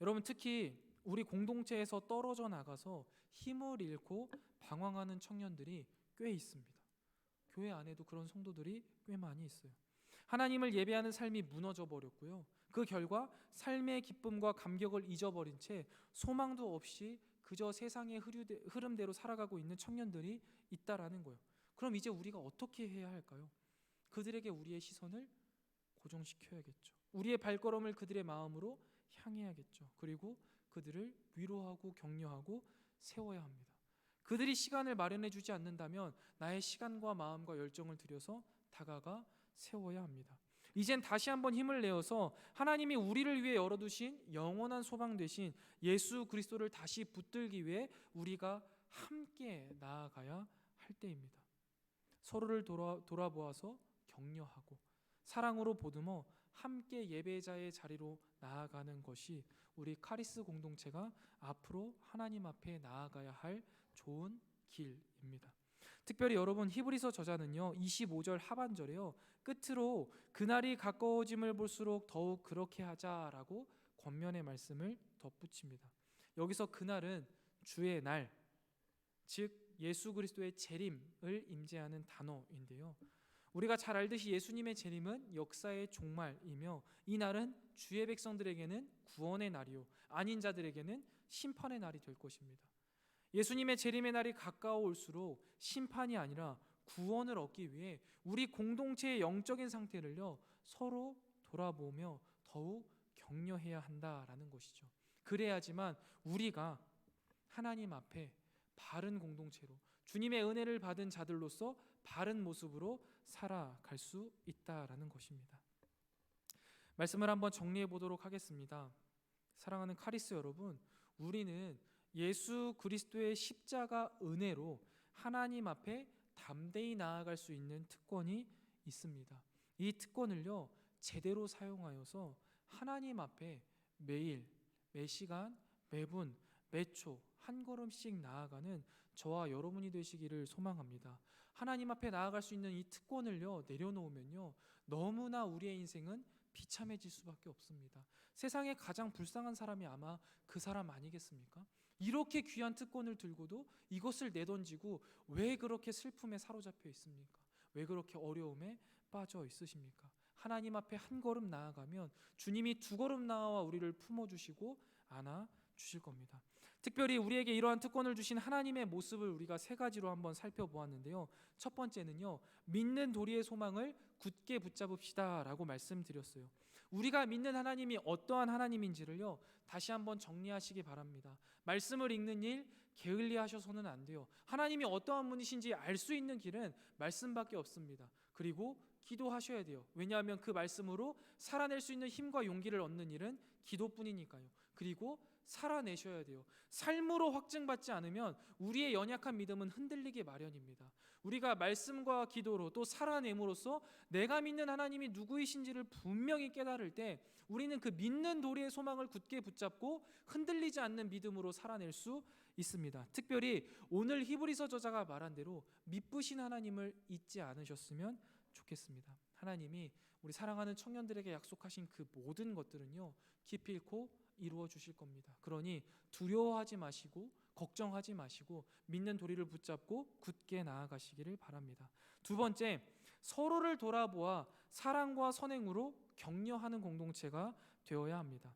S1: 여러분, 특히 우리 공동체에서 떨어져 나가서 힘을 잃고 방황하는 청년들이 꽤 있습니다. 교회 안에도 그런 성도들이 꽤 많이 있어요. 하나님을 예배하는 삶이 무너져 버렸고요, 그 결과 삶의 기쁨과 감격을 잊어버린 채 소망도 없이 그저 세상의 흐름대로 살아가고 있는 청년들이 있다라는 거예요. 그럼 이제 우리가 어떻게 해야 할까요? 그들에게 우리의 시선을 고정시켜야겠죠. 우리의 발걸음을 그들의 마음으로 향해야겠죠. 그리고 그들을 위로하고 격려하고 세워야 합니다. 그들이 시간을 마련해 주지 않는다면 나의 시간과 마음과 열정을 들여서 다가가 세워야 합니다. 이젠 다시 한번 힘을 내어서 하나님이 우리를 위해 열어두신 영원한 소망 되신 예수 그리스도를 다시 붙들기 위해 우리가 함께 나아가야 할 때입니다. 서로를 돌아보아서 격려하고 사랑으로 보듬어 함께 예배자의 자리로 나아가는 것이 우리 카리스 공동체가 앞으로 하나님 앞에 나아가야 할 좋은 길입니다. 특별히 여러분, 히브리서 저자는요 25절 하반절에요 끝으로 그날이 가까워짐을 볼수록 더욱 그렇게 하자라고 권면의 말씀을 덧붙입니다. 여기서 그날은 주의 날, 즉 예수 그리스도의 재림을 임재하는 단어인데요, 우리가 잘 알듯이 예수님의 재림은 역사의 종말이며 이 날은 주의 백성들에게는 구원의 날이요 아닌 자들에게는 심판의 날이 될 것입니다. 예수님의 재림의 날이 가까워올수록 심판이 아니라 구원을 얻기 위해 우리 공동체의 영적인 상태를요 서로 돌아보며 더욱 격려해야 한다라는 것이죠. 그래야지만 우리가 하나님 앞에 바른 공동체로 주님의 은혜를 받은 자들로서 바른 모습으로 살아갈 수 있다라는 것입니다. 말씀을 한번 정리해 보도록 하겠습니다. 사랑하는 카리스 여러분, 우리는 예수 그리스도의 십자가 은혜로 하나님 앞에 담대히 나아갈 수 있는 특권이 있습니다. 이 특권을요 제대로 사용하여서 하나님 앞에 매일, 매시간, 매분, 매초 한 걸음씩 나아가는 저와 여러분이 되시기를 소망합니다. 하나님 앞에 나아갈 수 있는 이 특권을요 내려놓으면요 너무나 우리의 인생은 비참해질 수밖에 없습니다. 세상에 가장 불쌍한 사람이 아마 그 사람 아니겠습니까? 이렇게 귀한 특권을 들고도 이것을 내던지고 왜 그렇게 슬픔에 사로잡혀 있습니까? 왜 그렇게 어려움에 빠져 있으십니까? 하나님 앞에 한 걸음 나아가면 주님이 두 걸음 나아와 우리를 품어주시고 안아주실 겁니다. 특별히 우리에게 이러한 특권을 주신 하나님의 모습을 우리가 세 가지로 한번 살펴보았는데요. 첫 번째는요, 믿는 도리의 소망을 굳게 붙잡읍시다 라고 말씀드렸어요. 우리가 믿는 하나님이 어떠한 하나님인지를요, 다시 한번 정리하시기 바랍니다. 말씀을 읽는 일 게을리 하셔서는 안 돼요. 하나님이 어떠한 분이신지 알 수 있는 길은 말씀밖에 없습니다. 그리고 기도하셔야 돼요. 왜냐하면 그 말씀으로 살아낼 수 있는 힘과 용기를 얻는 일은 기도뿐이니까요. 그리고 살아내셔야 돼요. 삶으로 확증받지 않으면 우리의 연약한 믿음은 흔들리기 마련입니다. 우리가 말씀과 기도로 또 살아냄으로써 내가 믿는 하나님이 누구이신지를 분명히 깨달을 때 우리는 그 믿는 도리의 소망을 굳게 붙잡고 흔들리지 않는 믿음으로 살아낼 수 있습니다. 특별히 오늘 히브리서 저자가 말한 대로 미쁘신 하나님을 잊지 않으셨으면 좋겠습니다. 하나님이 우리 사랑하는 청년들에게 약속하신 그 모든 것들은요, 기필코 이루어 주실 겁니다. 그러니 두려워하지 마시고 걱정하지 마시고 믿는 도리를 붙잡고 굳게 나아가시기를 바랍니다. 두 번째, 서로를 돌아보아 사랑과 선행으로 격려하는 공동체가 되어야 합니다.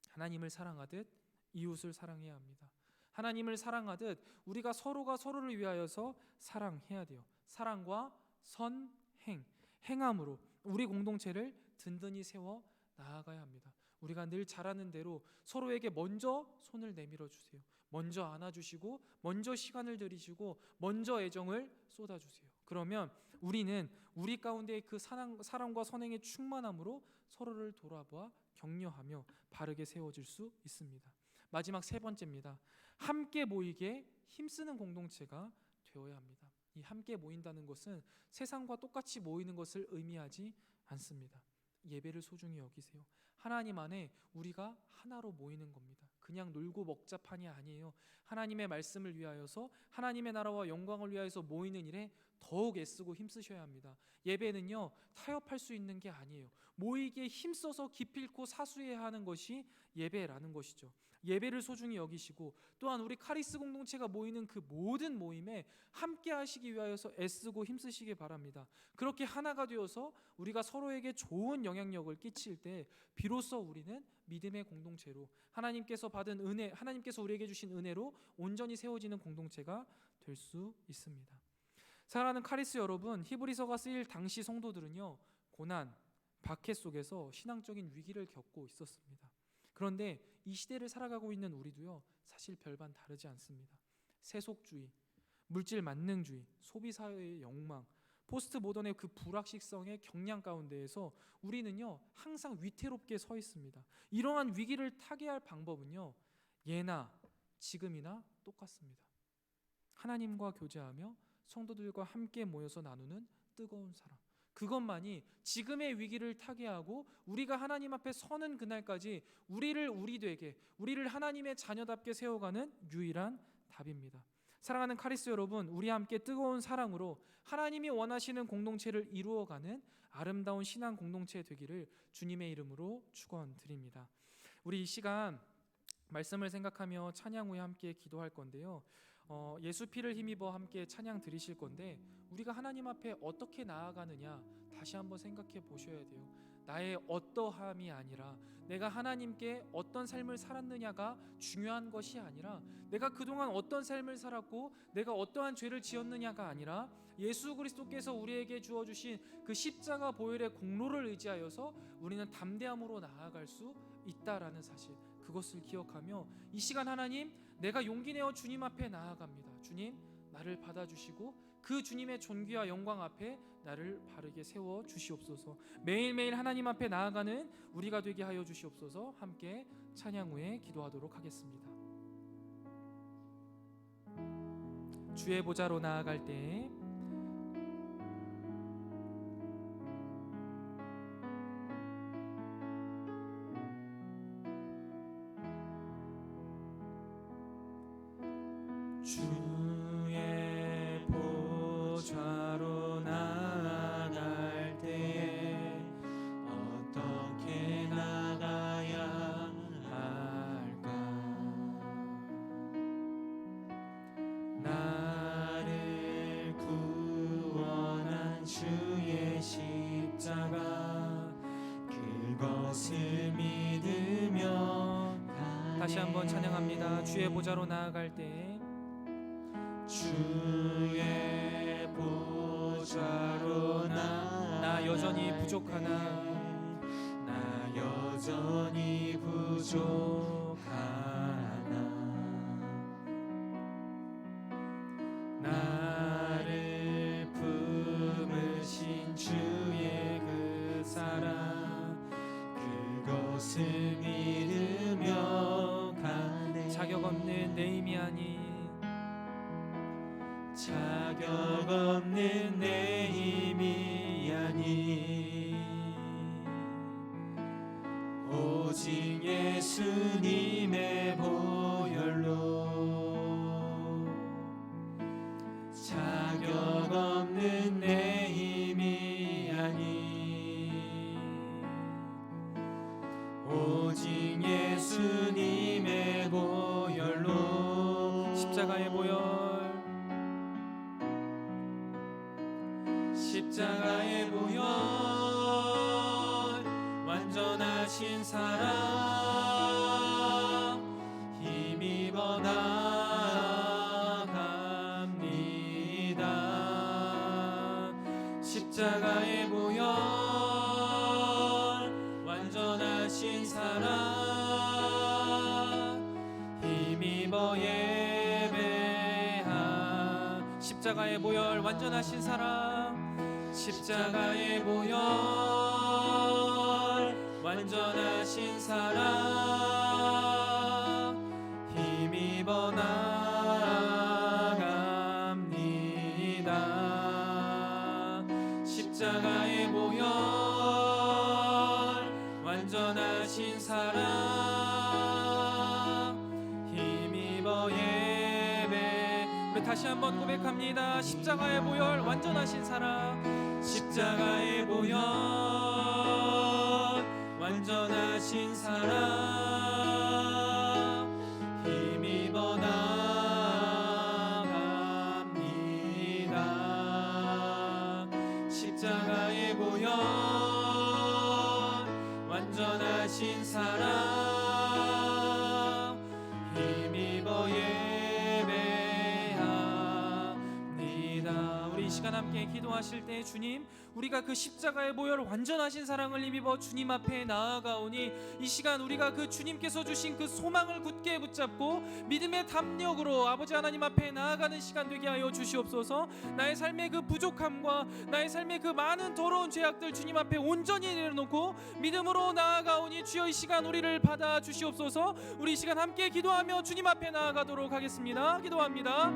S1: 하나님을 사랑하듯 이웃을 사랑해야 합니다. 하나님을 사랑하듯 우리가 서로가 서로를 위하여서 사랑해야 돼요. 사랑과 선행, 행함으로 우리 공동체를 든든히 세워 나아가야 합니다. 우리가 늘 잘하는 대로 서로에게 먼저 손을 내밀어 주세요. 먼저 안아주시고 먼저 시간을 들이시고 먼저 애정을 쏟아주세요. 그러면 우리는 우리 가운데의 그 사랑과 선행의 충만함으로 서로를 돌아보아 격려하며 바르게 세워질 수 있습니다. 마지막 세 번째입니다. 함께 모이게 힘쓰는 공동체가 되어야 합니다. 이 함께 모인다는 것은 세상과 똑같이 모이는 것을 의미하지 않습니다. 예배를 소중히 여기세요. 하나님 안에 우리가 하나로 모이는 겁니다. 그냥 놀고 먹자판이 아니에요. 하나님의 말씀을 위하여서 하나님의 나라와 영광을 위하여서 모이는 일에 더욱 애쓰고 힘쓰셔야 합니다. 예배는요, 타협할 수 있는 게 아니에요. 모이기에 힘써서 기필코 사수해야 하는 것이 예배라는 것이죠. 예배를 소중히 여기시고 또한 우리 카리스 공동체가 모이는 그 모든 모임에 함께 하시기 위하여서 애쓰고 힘쓰시기 바랍니다. 그렇게 하나가 되어서 우리가 서로에게 좋은 영향력을 끼칠 때 비로소 우리는 믿음의 공동체로 하나님께서 받은 은혜, 하나님께서 우리에게 주신 은혜로 온전히 세워지는 공동체가 될 수 있습니다. 사랑하는 카리스 여러분, 히브리서가 쓰일 당시 성도들은요, 고난, 박해 속에서 신앙적인 위기를 겪고 있었습니다. 그런데 이 시대를 살아가고 있는 우리도요, 사실 별반 다르지 않습니다. 세속주의, 물질 만능주의, 소비사회의 욕망, 포스트 모던의 그 불확실성의 경량 가운데에서 우리는요, 항상 위태롭게 서 있습니다. 이러한 위기를 타개할 방법은요, 예나 지금이나 똑같습니다. 하나님과 교제하며 성도들과 함께 모여서 나누는 뜨거운 사랑, 그것만이 지금의 위기를 타개하고 우리가 하나님 앞에 서는 그날까지 우리를 우리 되게, 우리를 하나님의 자녀답게 세워가는 유일한 답입니다. 사랑하는 카리스 여러분, 우리 함께 뜨거운 사랑으로 하나님이 원하시는 공동체를 이루어가는 아름다운 신앙 공동체 되기를 주님의 이름으로 축원드립니다. 우리 이 시간 말씀을 생각하며 찬양 후에 함께 기도할 건데요, 예수 피를 힘입어 함께 찬양 드리실 건데 우리가 하나님 앞에 어떻게 나아가느냐 다시 한번 생각해 보셔야 돼요. 나의 어떠함이 아니라 내가 하나님께 어떤 삶을 살았느냐가 중요한 것이 아니라 내가 그동안 어떤 삶을 살았고 내가 어떠한 죄를 지었느냐가 아니라 예수 그리스도께서 우리에게 주어주신 그 십자가 보혈의 공로를 의지하여서 우리는 담대함으로 나아갈 수 있다라는 사실, 그것을 기억하며 이 시간 하나님, 내가 용기 내어 주님 앞에 나아갑니다. 주님, 나를 받아주시고 그 주님의 존귀와 영광 앞에 나를 바르게 세워 주시옵소서. 매일매일 하나님 앞에 나아가는 우리가 되게 하여 주시옵소서. 함께 찬양 후에 기도하도록 하겠습니다. 주의 보좌로 나아갈 때 주의 보좌로 나아갈 때에 어떻게 나가야 할까? 나를 구원한 한번 찬양합니다. 주의 보좌로 나아갈 때
S2: 주의 보좌로
S1: 나 여전히 부족하나
S2: 나 여전히 부족하나 나를 품으신 주의 그 사랑 그것을 믿으며 가네
S1: 자격 없는 내 힘이 아닌
S2: 자격 없는 내 힘이 아닌 오직 예수님의 보혈로 자격 없는 내 힘이 아닌 오직 예수님의 보혈로
S1: 십자가의 보혈
S2: 십자가의 보혈 완전하신 사랑 힘입어 나아갑니다. 십자가의 보혈 완전하신 사랑 힘입어 예배하
S1: 십자가의 보혈 완전하신 사랑
S2: 십자가의 보혈 완전하신 사랑 힘입어 나아갑니다. 십자가의 보혈 완전하신 사랑 힘입어 예배
S1: 우리 다시 한번 고백합니다. 십자가의 보혈 완전하신 사랑
S2: 십자가의 보혈 완전하신 사랑 힘입어 나아갑니다. 십자가의 보혈 완전하신 사랑 힘입어 예배합니다.
S1: 우리 이 시간 함께 기도하실 때 주님 우리가 그 십자가의 보혈 완전하신 사랑을 힘입어 주님 앞에 나아가오니 이 시간 우리가 그 주님께서 주신 그 소망을 굳게 붙잡고 믿음의 담력으로 아버지 하나님 앞에 나아가는 시간 되게 하여 주시옵소서. 나의 삶의 그 부족함과 나의 삶의 그 많은 더러운 죄악들 주님 앞에 온전히 내려놓고 믿음으로 나아가오니 주여 이 시간 우리를 받아 주시옵소서. 우리 이 시간 함께 기도하며 주님 앞에 나아가도록 하겠습니다. 기도합니다.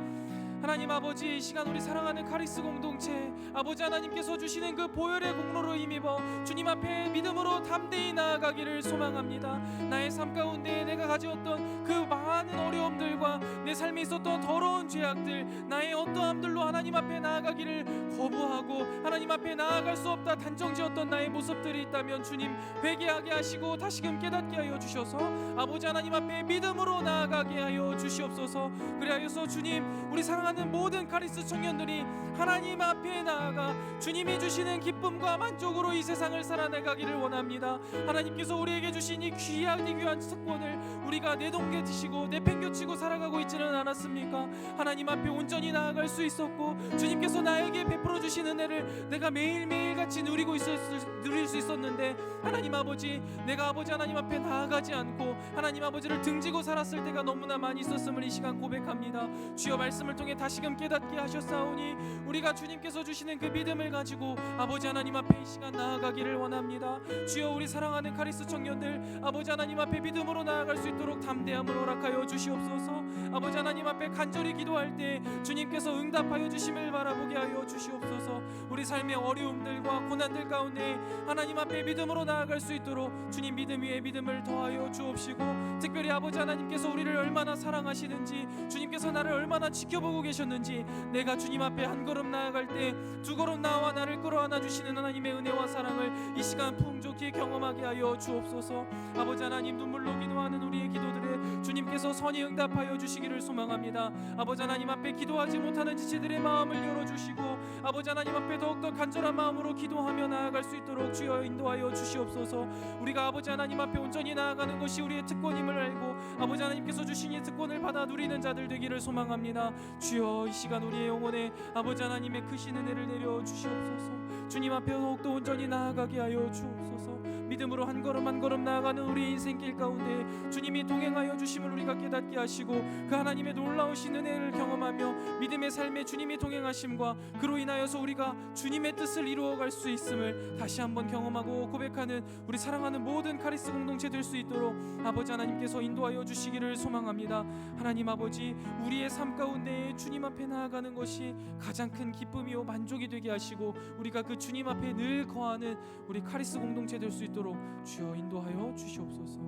S1: 하나님 아버지 이 시간 우리 사랑하는 카리스 공동체 아버지 하나님께서 주시는 그 보혈의 공로로 힘입어 주님 앞에 믿음으로 담대히 나아가기를 소망합니다. 나의 삶 가운데 내가 가져왔던 그 많은 어려움들과 내 삶에 있었던 더러운 죄악들 나의 어떠함들로 하나님 앞에 나아가기를 거부하고 하나님 앞에 나아갈 수 없다 단정지었던 나의 모습들이 있다면 주님 회개하게 하시고 다시금 깨닫게 하여 주셔서 아버지 하나님 앞에 믿음으로 나아가게 하여 주시옵소서. 그리하여서 주님 우리 사랑하는 모든 카리스 청년들이 하나님 앞에 나아가 주님이 주시는 기쁨과 만족으로 이 세상을 살아내가기를 원합니다. 하나님께서 우리에게 주신 이 귀한 특권을 우리가 내동개치고 내팽겨치고 살아가고 있지는 않았습니까? 하나님 앞에 온전히 나아갈 수 있었고 주님께서 나에게 베풀어 주신 은혜를 내가 매일매일 같이 누릴 수 있었는데 하나님 아버지 내가 아버지 하나님 앞에 나아가지 않고 하나님 아버지를 등지고 살았을 때가 너무나 많이 있었음을 이 시간 고백합니다. 주여 말씀을 통해 다시금 깨닫게 하셨사오니 우리가 주님께서 주시는 그 믿음을 가지고 아버지 하나님 앞에 이 시간 나아가기를 원합니다. 주여 우리 사랑하는 카리스 청년들 아버지 하나님 앞에 믿음으로 나아갈 수 있도록 담대함을 허락하여 주시옵소서. 아버지 하나님 앞에 간절히 기도할 때 주님께서 응답하여 주심을 바라보게 하여 주시옵소서. 우리 삶의 어려움들과 고난들 가운데 하나님 앞에 믿음으로 나아갈 수 있도록 주님 믿음 위에 믿음을 더하여 주옵시고 특별히 아버지 하나님께서 우리를 얼마나 사랑하시는지 주님께서 나를 얼마나 지켜보고 계셨는지 내가 주님 앞에 한 걸음 나아갈 때 두 걸음 나와 나를 끌어안아 주시는 하나님의 은혜와 사랑을 이 시간 풍족히 경험하게 하여 주옵소서. 아버지 하나님 눈물로 기도하는 우리의 기도들에 주님 하나님께서 선히 응답하여 주시기를 소망합니다. 아버지 하나님 앞에 기도하지 못하는 지체들의 마음을 열어주시고 아버지 하나님 앞에 더욱더 간절한 마음으로 기도하며 나아갈 수 있도록 주여 인도하여 주시옵소서. 우리가 아버지 하나님 앞에 온전히 나아가는 것이 우리의 특권임을 알고 아버지 하나님께서 주신 이 특권을 받아 누리는 자들 되기를 소망합니다. 주여 이 시간 우리의 영혼에 아버지 하나님의 크신 은혜를 내려 주시옵소서. 주님 앞에 더욱더 온전히 나아가게 하여 주옵소서. 믿음으로 한 걸음 한 걸음 나아가는 우리의 인생길 가운데 주님이 동행하여 주심을 우리가 깨닫게 하시고 그 하나님의 놀라우신 은혜를 경험하며 믿음의 삶에 주님이 동행하심과 그로 인하여서 우리가 주님의 뜻을 이루어갈 수 있음을 다시 한번 경험하고 고백하는 우리 사랑하는 모든 카리스 공동체 될 수 있도록 아버지 하나님께서 인도하여 주시기를 소망합니다. 하나님 아버지, 우리의 삶 가운데 주님 앞에 나아가는 것이 가장 큰 기쁨이요 만족이 되게 하시고 우리가 그 주님 앞에 늘 거하는 우리 카리스 공동체 될 수 있도록 주여 인도하여 주시옵소서.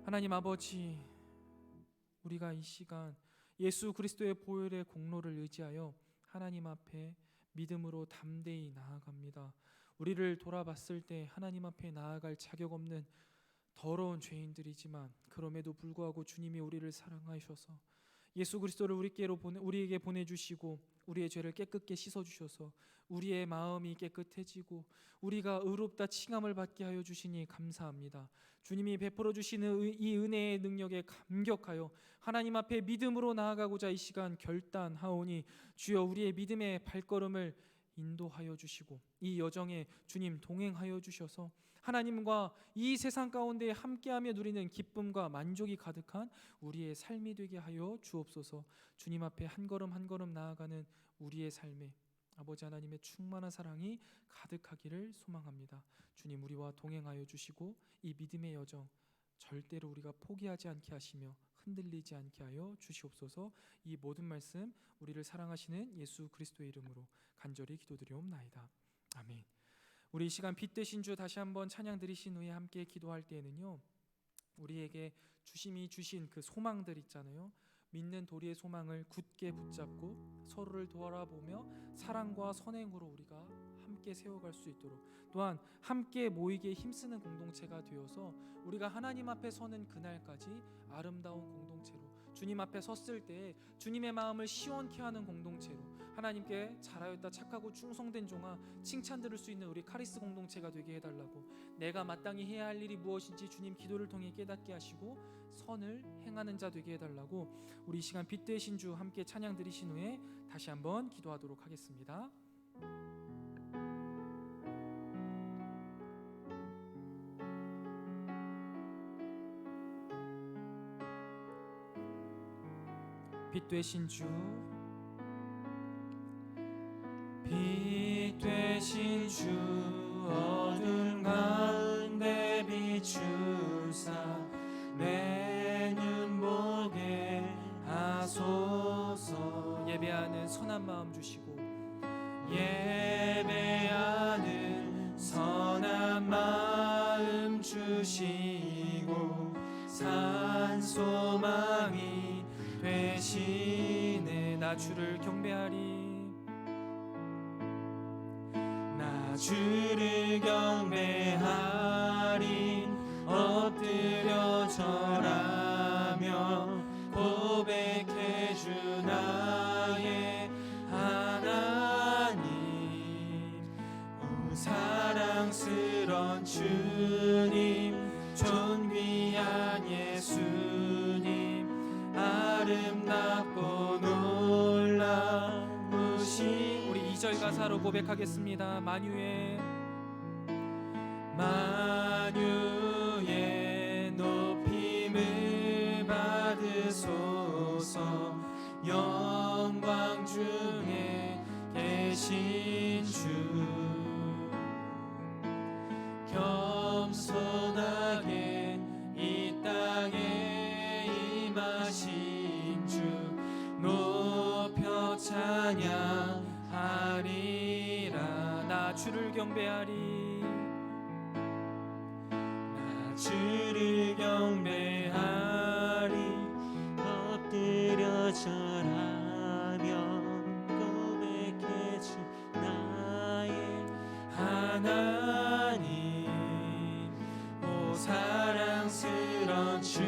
S1: 하나님 아버지, 우리가 이 시간 예수 그리스도의 보혈의 공로를 의지하여 하나님 앞에 믿음으로 담대히 나아갑니다. 우리를 돌아봤을 때 하나님 앞에 나아갈 자격 없는 더러운 죄인들이지만 그럼에도 불구하고 주님이 우리를 사랑하셔서 예수 그리스도를 우리에게 보내주시고 우리의 죄를 깨끗게 씻어주셔서 우리의 마음이 깨끗해지고 우리가 의롭다 칭함을 받게 하여 주시니 감사합니다. 주님이 베풀어 주시는 이 은혜의 능력에 감격하여 하나님 앞에 믿음으로 나아가고자 이 시간 결단하오니 주여 우리의 믿음의 발걸음을 인도하여 주시고 이 여정에 주님 동행하여 주셔서 하나님과 이 세상 가운데 함께하며 누리는 기쁨과 만족이 가득한 우리의 삶이 되게 하여 주옵소서. 주님 앞에 한 걸음 한 걸음 나아가는 우리의 삶에 아버지 하나님의 충만한 사랑이 가득하기를 소망합니다. 주님 우리와 동행하여 주시고 이 믿음의 여정 절대로 우리가 포기하지 않게 하시며 흔들리지 않게 하여 주시옵소서. 이 모든 말씀 우리를 사랑하시는 예수 그리스도의 이름으로 간절히 기도드리옵나이다. 아멘. 우리 이 시간 빛 되신 주 다시 한번 찬양 드리신 후에 함께 기도할 때에는요, 우리에게 주심이 주신 그 소망들 있잖아요. 믿는 도리의 소망을 굳게 붙잡고 서로를 돌아보며 사랑과 선행으로 우리가 함께 세워갈 수 있도록, 또한 함께 모이기에 힘쓰는 공동체가 되어서 우리가 하나님 앞에 서는 그날까지 아름다운 공동체로, 주님 앞에 섰을 때 주님의 마음을 시원케 하는 공동체로, 하나님께 잘하였다 착하고 충성된 종아 칭찬 들을 수 있는 우리 카리스 공동체가 되게 해달라고, 내가 마땅히 해야 할 일이 무엇인지 주님 기도를 통해 깨닫게 하시고 선을 행하는 자 되게 해달라고, 우리 이 시간 빛 되신 주 함께 찬양 드리신 후에 다시 한번 기도하도록 하겠습니다. 빛 되신 주,
S2: 빛 되신 주 어둠 가운데 비추사 내 눈 보게 하소서.
S1: 예배하는 선한 마음 주시고
S2: 예배하는 선한 마음 주시고 산 소망이 되시네.
S1: 나 주를 경배하리,
S2: 나 주를 경배하리. 엎드려 절하며 고백해 주 나의 하나님. 오 사랑스런 주님, 존귀한 예수님, 아름답고 놀라우신.
S1: 우리 2절 가사로 고백하겠습니다.
S2: 만유의 높임을 받으소서. 영광 중에 계신 주, 겸손하게 이 땅에 임하신 주 높여 찬양하리라.
S1: 나 주를 경배하리,
S2: 주를 경배하리. 엎드려 절하며 고백해 주 나의 하나님. 오 사랑스런 주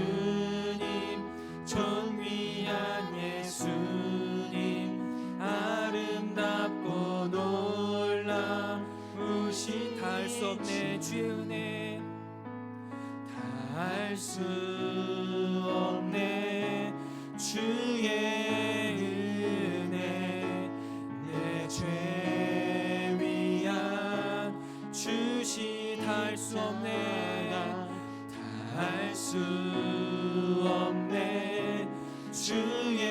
S2: 수 없네. 주의 은혜 내 죄 위한 주시 닿을 수 없네. 닿을 수 없네. 주의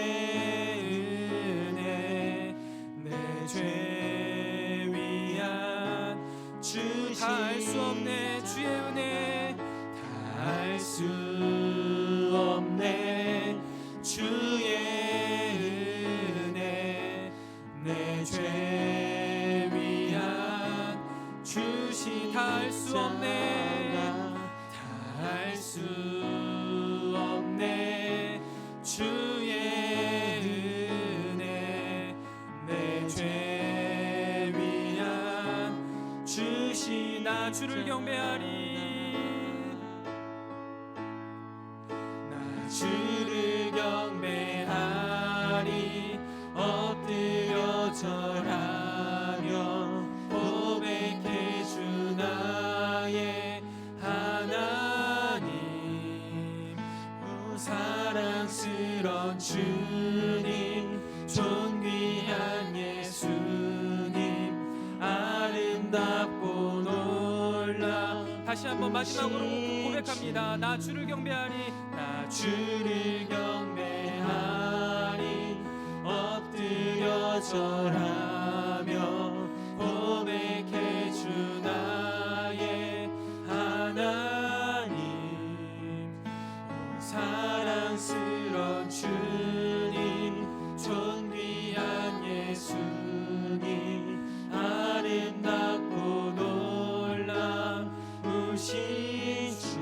S2: 은혜 내 죄 위한 주시
S1: 닿을 수 없네. 주의 은혜
S2: 닿을 수 없네. 주의 은혜 내 죄 위한 주시
S1: 닿을 수 없네.
S2: 닿을 수 없네. 주의 은혜 내 죄 위한 주시
S1: 나 주를 경배하리.
S2: 나 주를 경배하리. 엎드려 절하며 고백해 주 나의 하나님. 오 사랑스런 주님, 존귀한 예수님, 아름답고 놀라.
S1: 다시 한번 마지막으로 고백합니다. 나 주를 경배하리.
S2: 나 주를 경배하리. 엎드려 절하며 고백해 주 나의 하나님. 오 사랑스런 주님, 존귀한 예수님, 아름답고 놀라우신 주.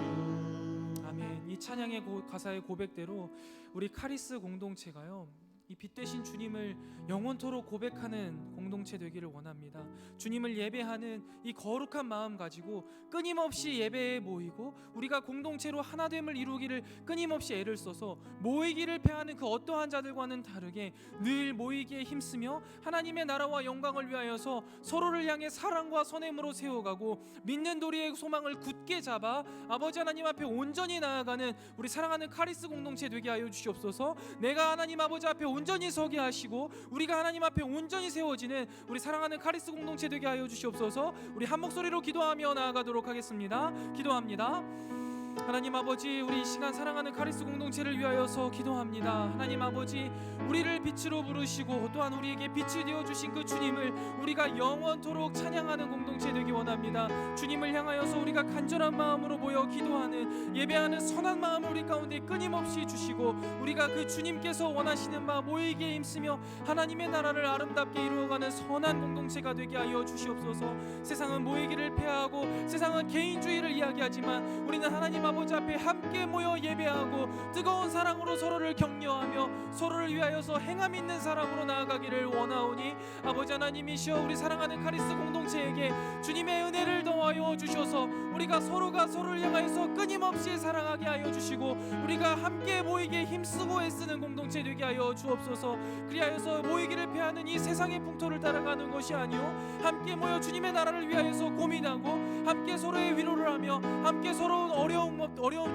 S1: 아멘. 이 찬양의 가사의 고백대로 우리 카리스 공동체가요, 이 빛 대신 주님을 영원토록 고백하는 공동체 되기를 원합니다. 주님을 예배하는 이 거룩한 마음 가지고 끊임없이 예배에 모이고 우리가 공동체로 하나됨을 이루기를 끊임없이 애를 써서 모이기를 패하는 그 어떠한 자들과는 다르게 늘 모이기에 힘쓰며 하나님의 나라와 영광을 위하여서 서로를 향해 사랑과 선행으로 세워가고 믿는 도리의 소망을 굳게 잡아 아버지 하나님 앞에 온전히 나아가는 우리 사랑하는 카리스 공동체 되게 하여 주시옵소서. 내가 하나님 아버지 앞에 온전히 서게 하시고 우리가 하나님 앞에 온전히 세워지는 우리 사랑하는 카리스 공동체 되게 하여 주시옵소서. 우리 한 목소리로 기도하며 나아가도록 하겠습니다. 기도합니다. 하나님 아버지, 우리 이 시간 사랑하는 카리스 공동체를 위하여서 기도합니다. 하나님 아버지, 우리를 빛으로 부르시고 또한 우리에게 빛이 되어주신 그 주님을 우리가 영원토록 찬양하는 공동체 되기 원합니다. 주님을 향하여서 우리가 간절한 마음으로 모여 기도하는 예배하는 선한 마음을 우리 가운데 끊임없이 주시고 우리가 그 주님께서 원하시는 바 모이기에 힘쓰며 하나님의 나라를 아름답게 이루어가는 선한 공동체가 되게 하여 주시옵소서. 세상은 모이기를 폐하고 세상은 개인주의를 이야기하지만 우리는 하나님 아버지 앞에 함께 모여 예배하고 뜨거운 사랑으로 서로를 격려하며 서로를 위하여서 행함 있는 사람으로 나아가기를 원하오니 아버지 하나님이시여, 우리 사랑하는 카리스 공동체에게 주님의 은혜를 더하여 주셔서 우리가 서로가 서로를 향하여서 끊임없이 사랑하게 하여 주시고 우리가 함께 모이기에 힘쓰고 애쓰는 공동체 되게 하여 주옵소서. 그리하여서 모이기를 패하는 이 세상의 풍토를 따라가는 것이 아니오 함께 모여 주님의 나라를 위하여서 고민하고 함께 서로의 위로를 하며 함께 서러운 어려운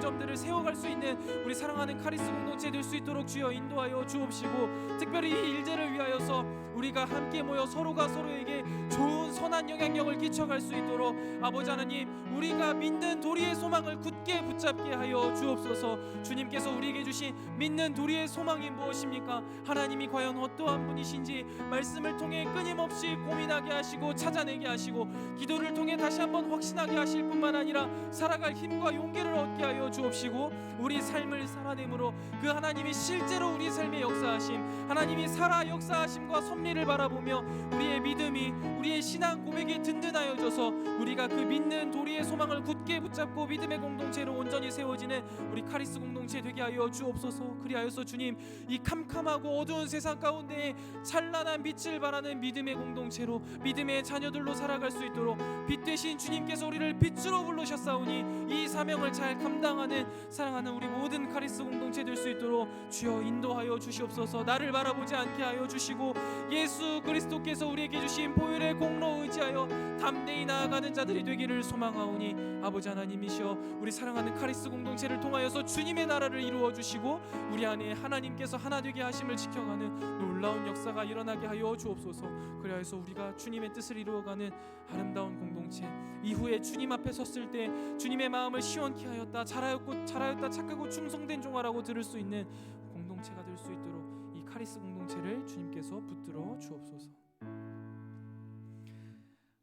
S1: 점들을 세워갈 수 있는 우리 사랑하는 카리스 공동체 될 수 있도록 주여 인도하여 주옵시고, 특별히 이 일들을 위하여서 우리가 함께 모여 서로가 서로에게 좋은 선한 영향력을 끼쳐갈 수 있도록 아버지 하나님, 우리가 믿는 도리의 소망을 굳게 붙잡게 하여 주옵소서. 주님께서 우리에게 주신 믿는 도리의 소망이 무엇입니까? 하나님이 과연 어떠한 분이신지 말씀을 통해 끊임없이 고민하게 하시고 찾아내게 하시고 기도를 통해 다시 한번 확신하게 하실 뿐만 아니라 살아갈 힘과 용기를 얻게 하여 주옵시고, 우리 삶을 살아내므로 그 하나님이 실제로 우리 삶의 역사하심, 하나님이 살아 역사하심과 섭리를 바라보며 우리의 믿음이, 우리의 신앙 고백이 든든하여져서 우리가 그 믿는 도리의 소망을 굳게 붙잡고 믿음의 공동체로 온전히 세워지는 우리 카리스 공동체 되게 하여 주옵소서. 그리하여서 주님, 이 캄캄하고 어두운 세상 가운데 찬란한 빛을 발하는 믿음의 공동체로 믿음의 자녀들로 살아갈 수 있도록 빛 되신 주님께서 우리를 빛으로 부르셨사오니 이 사명을 잘 감당하는 사랑하는 우리 모든 카리스 공동체 될 수 있도록 주여 인도하여 하여 주시옵소서. 나를 바라보지 않게 하여 주시고 예수 그리스도께서 우리에게 주신 보혈의 공로 의지하여 담대히 나아가는 자들이 되기를 소망하오니 아버지 하나님이시여 우리 사랑하는 카리스 공동체를 통하여서 주님의 나라를 이루어 주시고 우리 안에 하나님께서 하나 되게 하심을 지켜가는 놀라운 역사가 일어나게 하여 주옵소서. 그리하여서 우리가 주님의 뜻을 이루어가는 아름다운 공동체, 이후에 주님 앞에 섰을 때 주님의 마음을 시원케 하였다, 잘하였다 착하고 충성된 종아라고 들을 수 있는 공동체가 될 수 있도록 이 카리스 공동체를 주님께서 붙들어 주옵소서.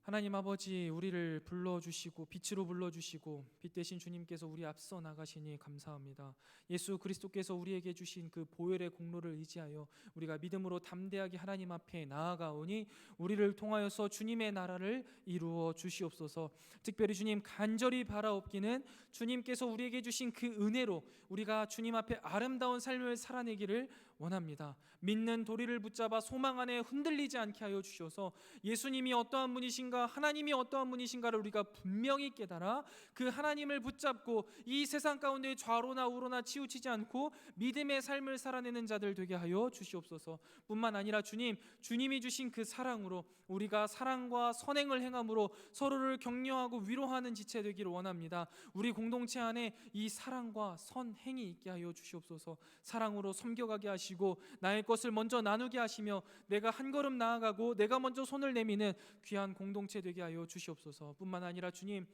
S1: 하나님 아버지, 우리를 불러주시고 빛으로 불러주시고 빛 대신 주님께서 우리 앞서 나가시니 감사합니다. 예수 그리스도께서 우리에게 주신 그 보혈의 공로를 의지하여 우리가 믿음으로 담대하게 하나님 앞에 나아가오니 우리를 통하여서 주님의 나라를 이루어 주시옵소서. 특별히 주님 간절히 바라옵기는 주님께서 우리에게 주신 그 은혜로 우리가 주님 앞에 아름다운 삶을 살아내기를 원합니다. 믿는 도리를 붙잡아 소망 안에 흔들리지 않게 하여 주셔서 예수님이 어떠한 분이신가, 하나님이 어떠한 분이신가를 우리가 분명히 깨달아 그 하나님을 붙잡고 이 세상 가운데 좌로나 우로나 치우치지 않고 믿음의 삶을 살아내는 자들 되게 하여 주시옵소서. 뿐만 아니라 주님이 주신 그 사랑으로 우리가 사랑과 선행을 행함으로 서로를 격려하고 위로하는 지체 되기를 원합니다. 우리 공동체 안에 이 사랑과 선행이 있게 하여 주시옵소서. 사랑으로 섬겨가게 하시고 나의 것을 먼저 나누게 하시며 내가 한 걸음 나아가고 내가 먼저 손을 내미는 귀한 공동체 되게 하여 주시옵소서. 뿐만 아니라 주님,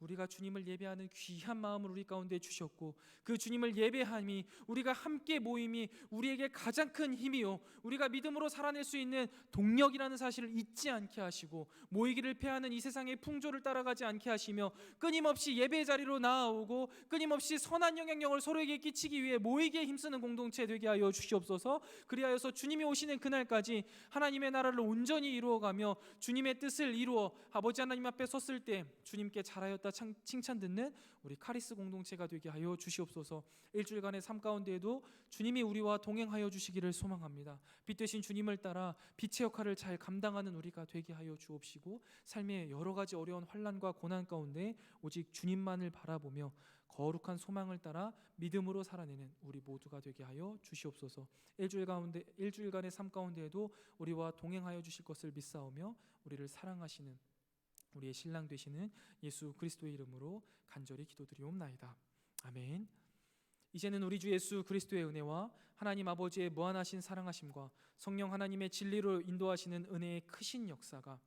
S1: 우리가 주님을 예배하는 귀한 마음을 우리 가운데 주셨고 그 주님을 예배함이 우리가 함께 모임이 우리에게 가장 큰 힘이요 우리가 믿음으로 살아낼 수 있는 동력이라는 사실을 잊지 않게 하시고 모이기를 패하는 이 세상의 풍조를 따라가지 않게 하시며 끊임없이 예배 자리로 나아오고 끊임없이 선한 영향력을 서로에게 끼치기 위해 모이기에 힘쓰는 공동체 되게 하여 주시옵소서. 그리하여서 주님이 오시는 그날까지 하나님의 나라를 온전히 이루어가며 주님의 뜻을 이루어 아버지 하나님 앞에 섰을 때 주님께 잘하였다 칭찬 듣는 우리 카리스 공동체가 되게 하여 주시옵소서. 일주일간의 삶 가운데에도 주님이 우리와 동행하여 주시기를 소망합니다. 빛 대신 주님을 따라 빛의 역할을 잘 감당하는 우리가 되게 하여 주옵시고 삶의 여러 가지 어려운 환난과 고난 가운데 오직 주님만을 바라보며 거룩한 소망을 따라 믿음으로 살아내는 우리 모두가 되게 하여 주시옵소서. 일주일간의 삶 가운데에도 우리와 동행하여 주실 것을 믿사오며 우리를 사랑하시는 우리의 신랑 되시는 예수 그리스도의 이름으로 간절히 기도드리옵나이다. 아멘. 이제는 우리 주 예수 그리스도의 은혜와 하나님 아버지의 무한하신 사랑하심과 성령 하나님의 진리로 인도하시는 은혜의 크신 역사가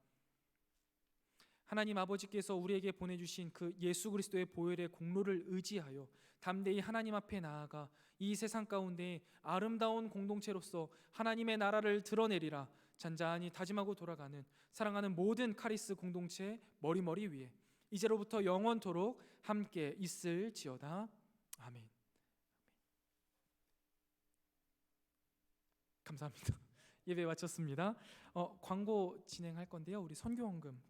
S1: 하나님 아버지께서 우리에게 보내주신 그 예수 그리스도의 보혈의 공로를 의지하여 담대히 하나님 앞에 나아가 이 세상 가운데 아름다운 공동체로서 하나님의 나라를 드러내리라 잔잔히 다짐하고 돌아가는 사랑하는 모든 카리스 공동체 머리머리 위에 이제로부터 영원토록 함께 있을지어다. 아멘. 감사합니다. 예배 마쳤습니다. 광고 진행할 건데요. 우리 선교헌금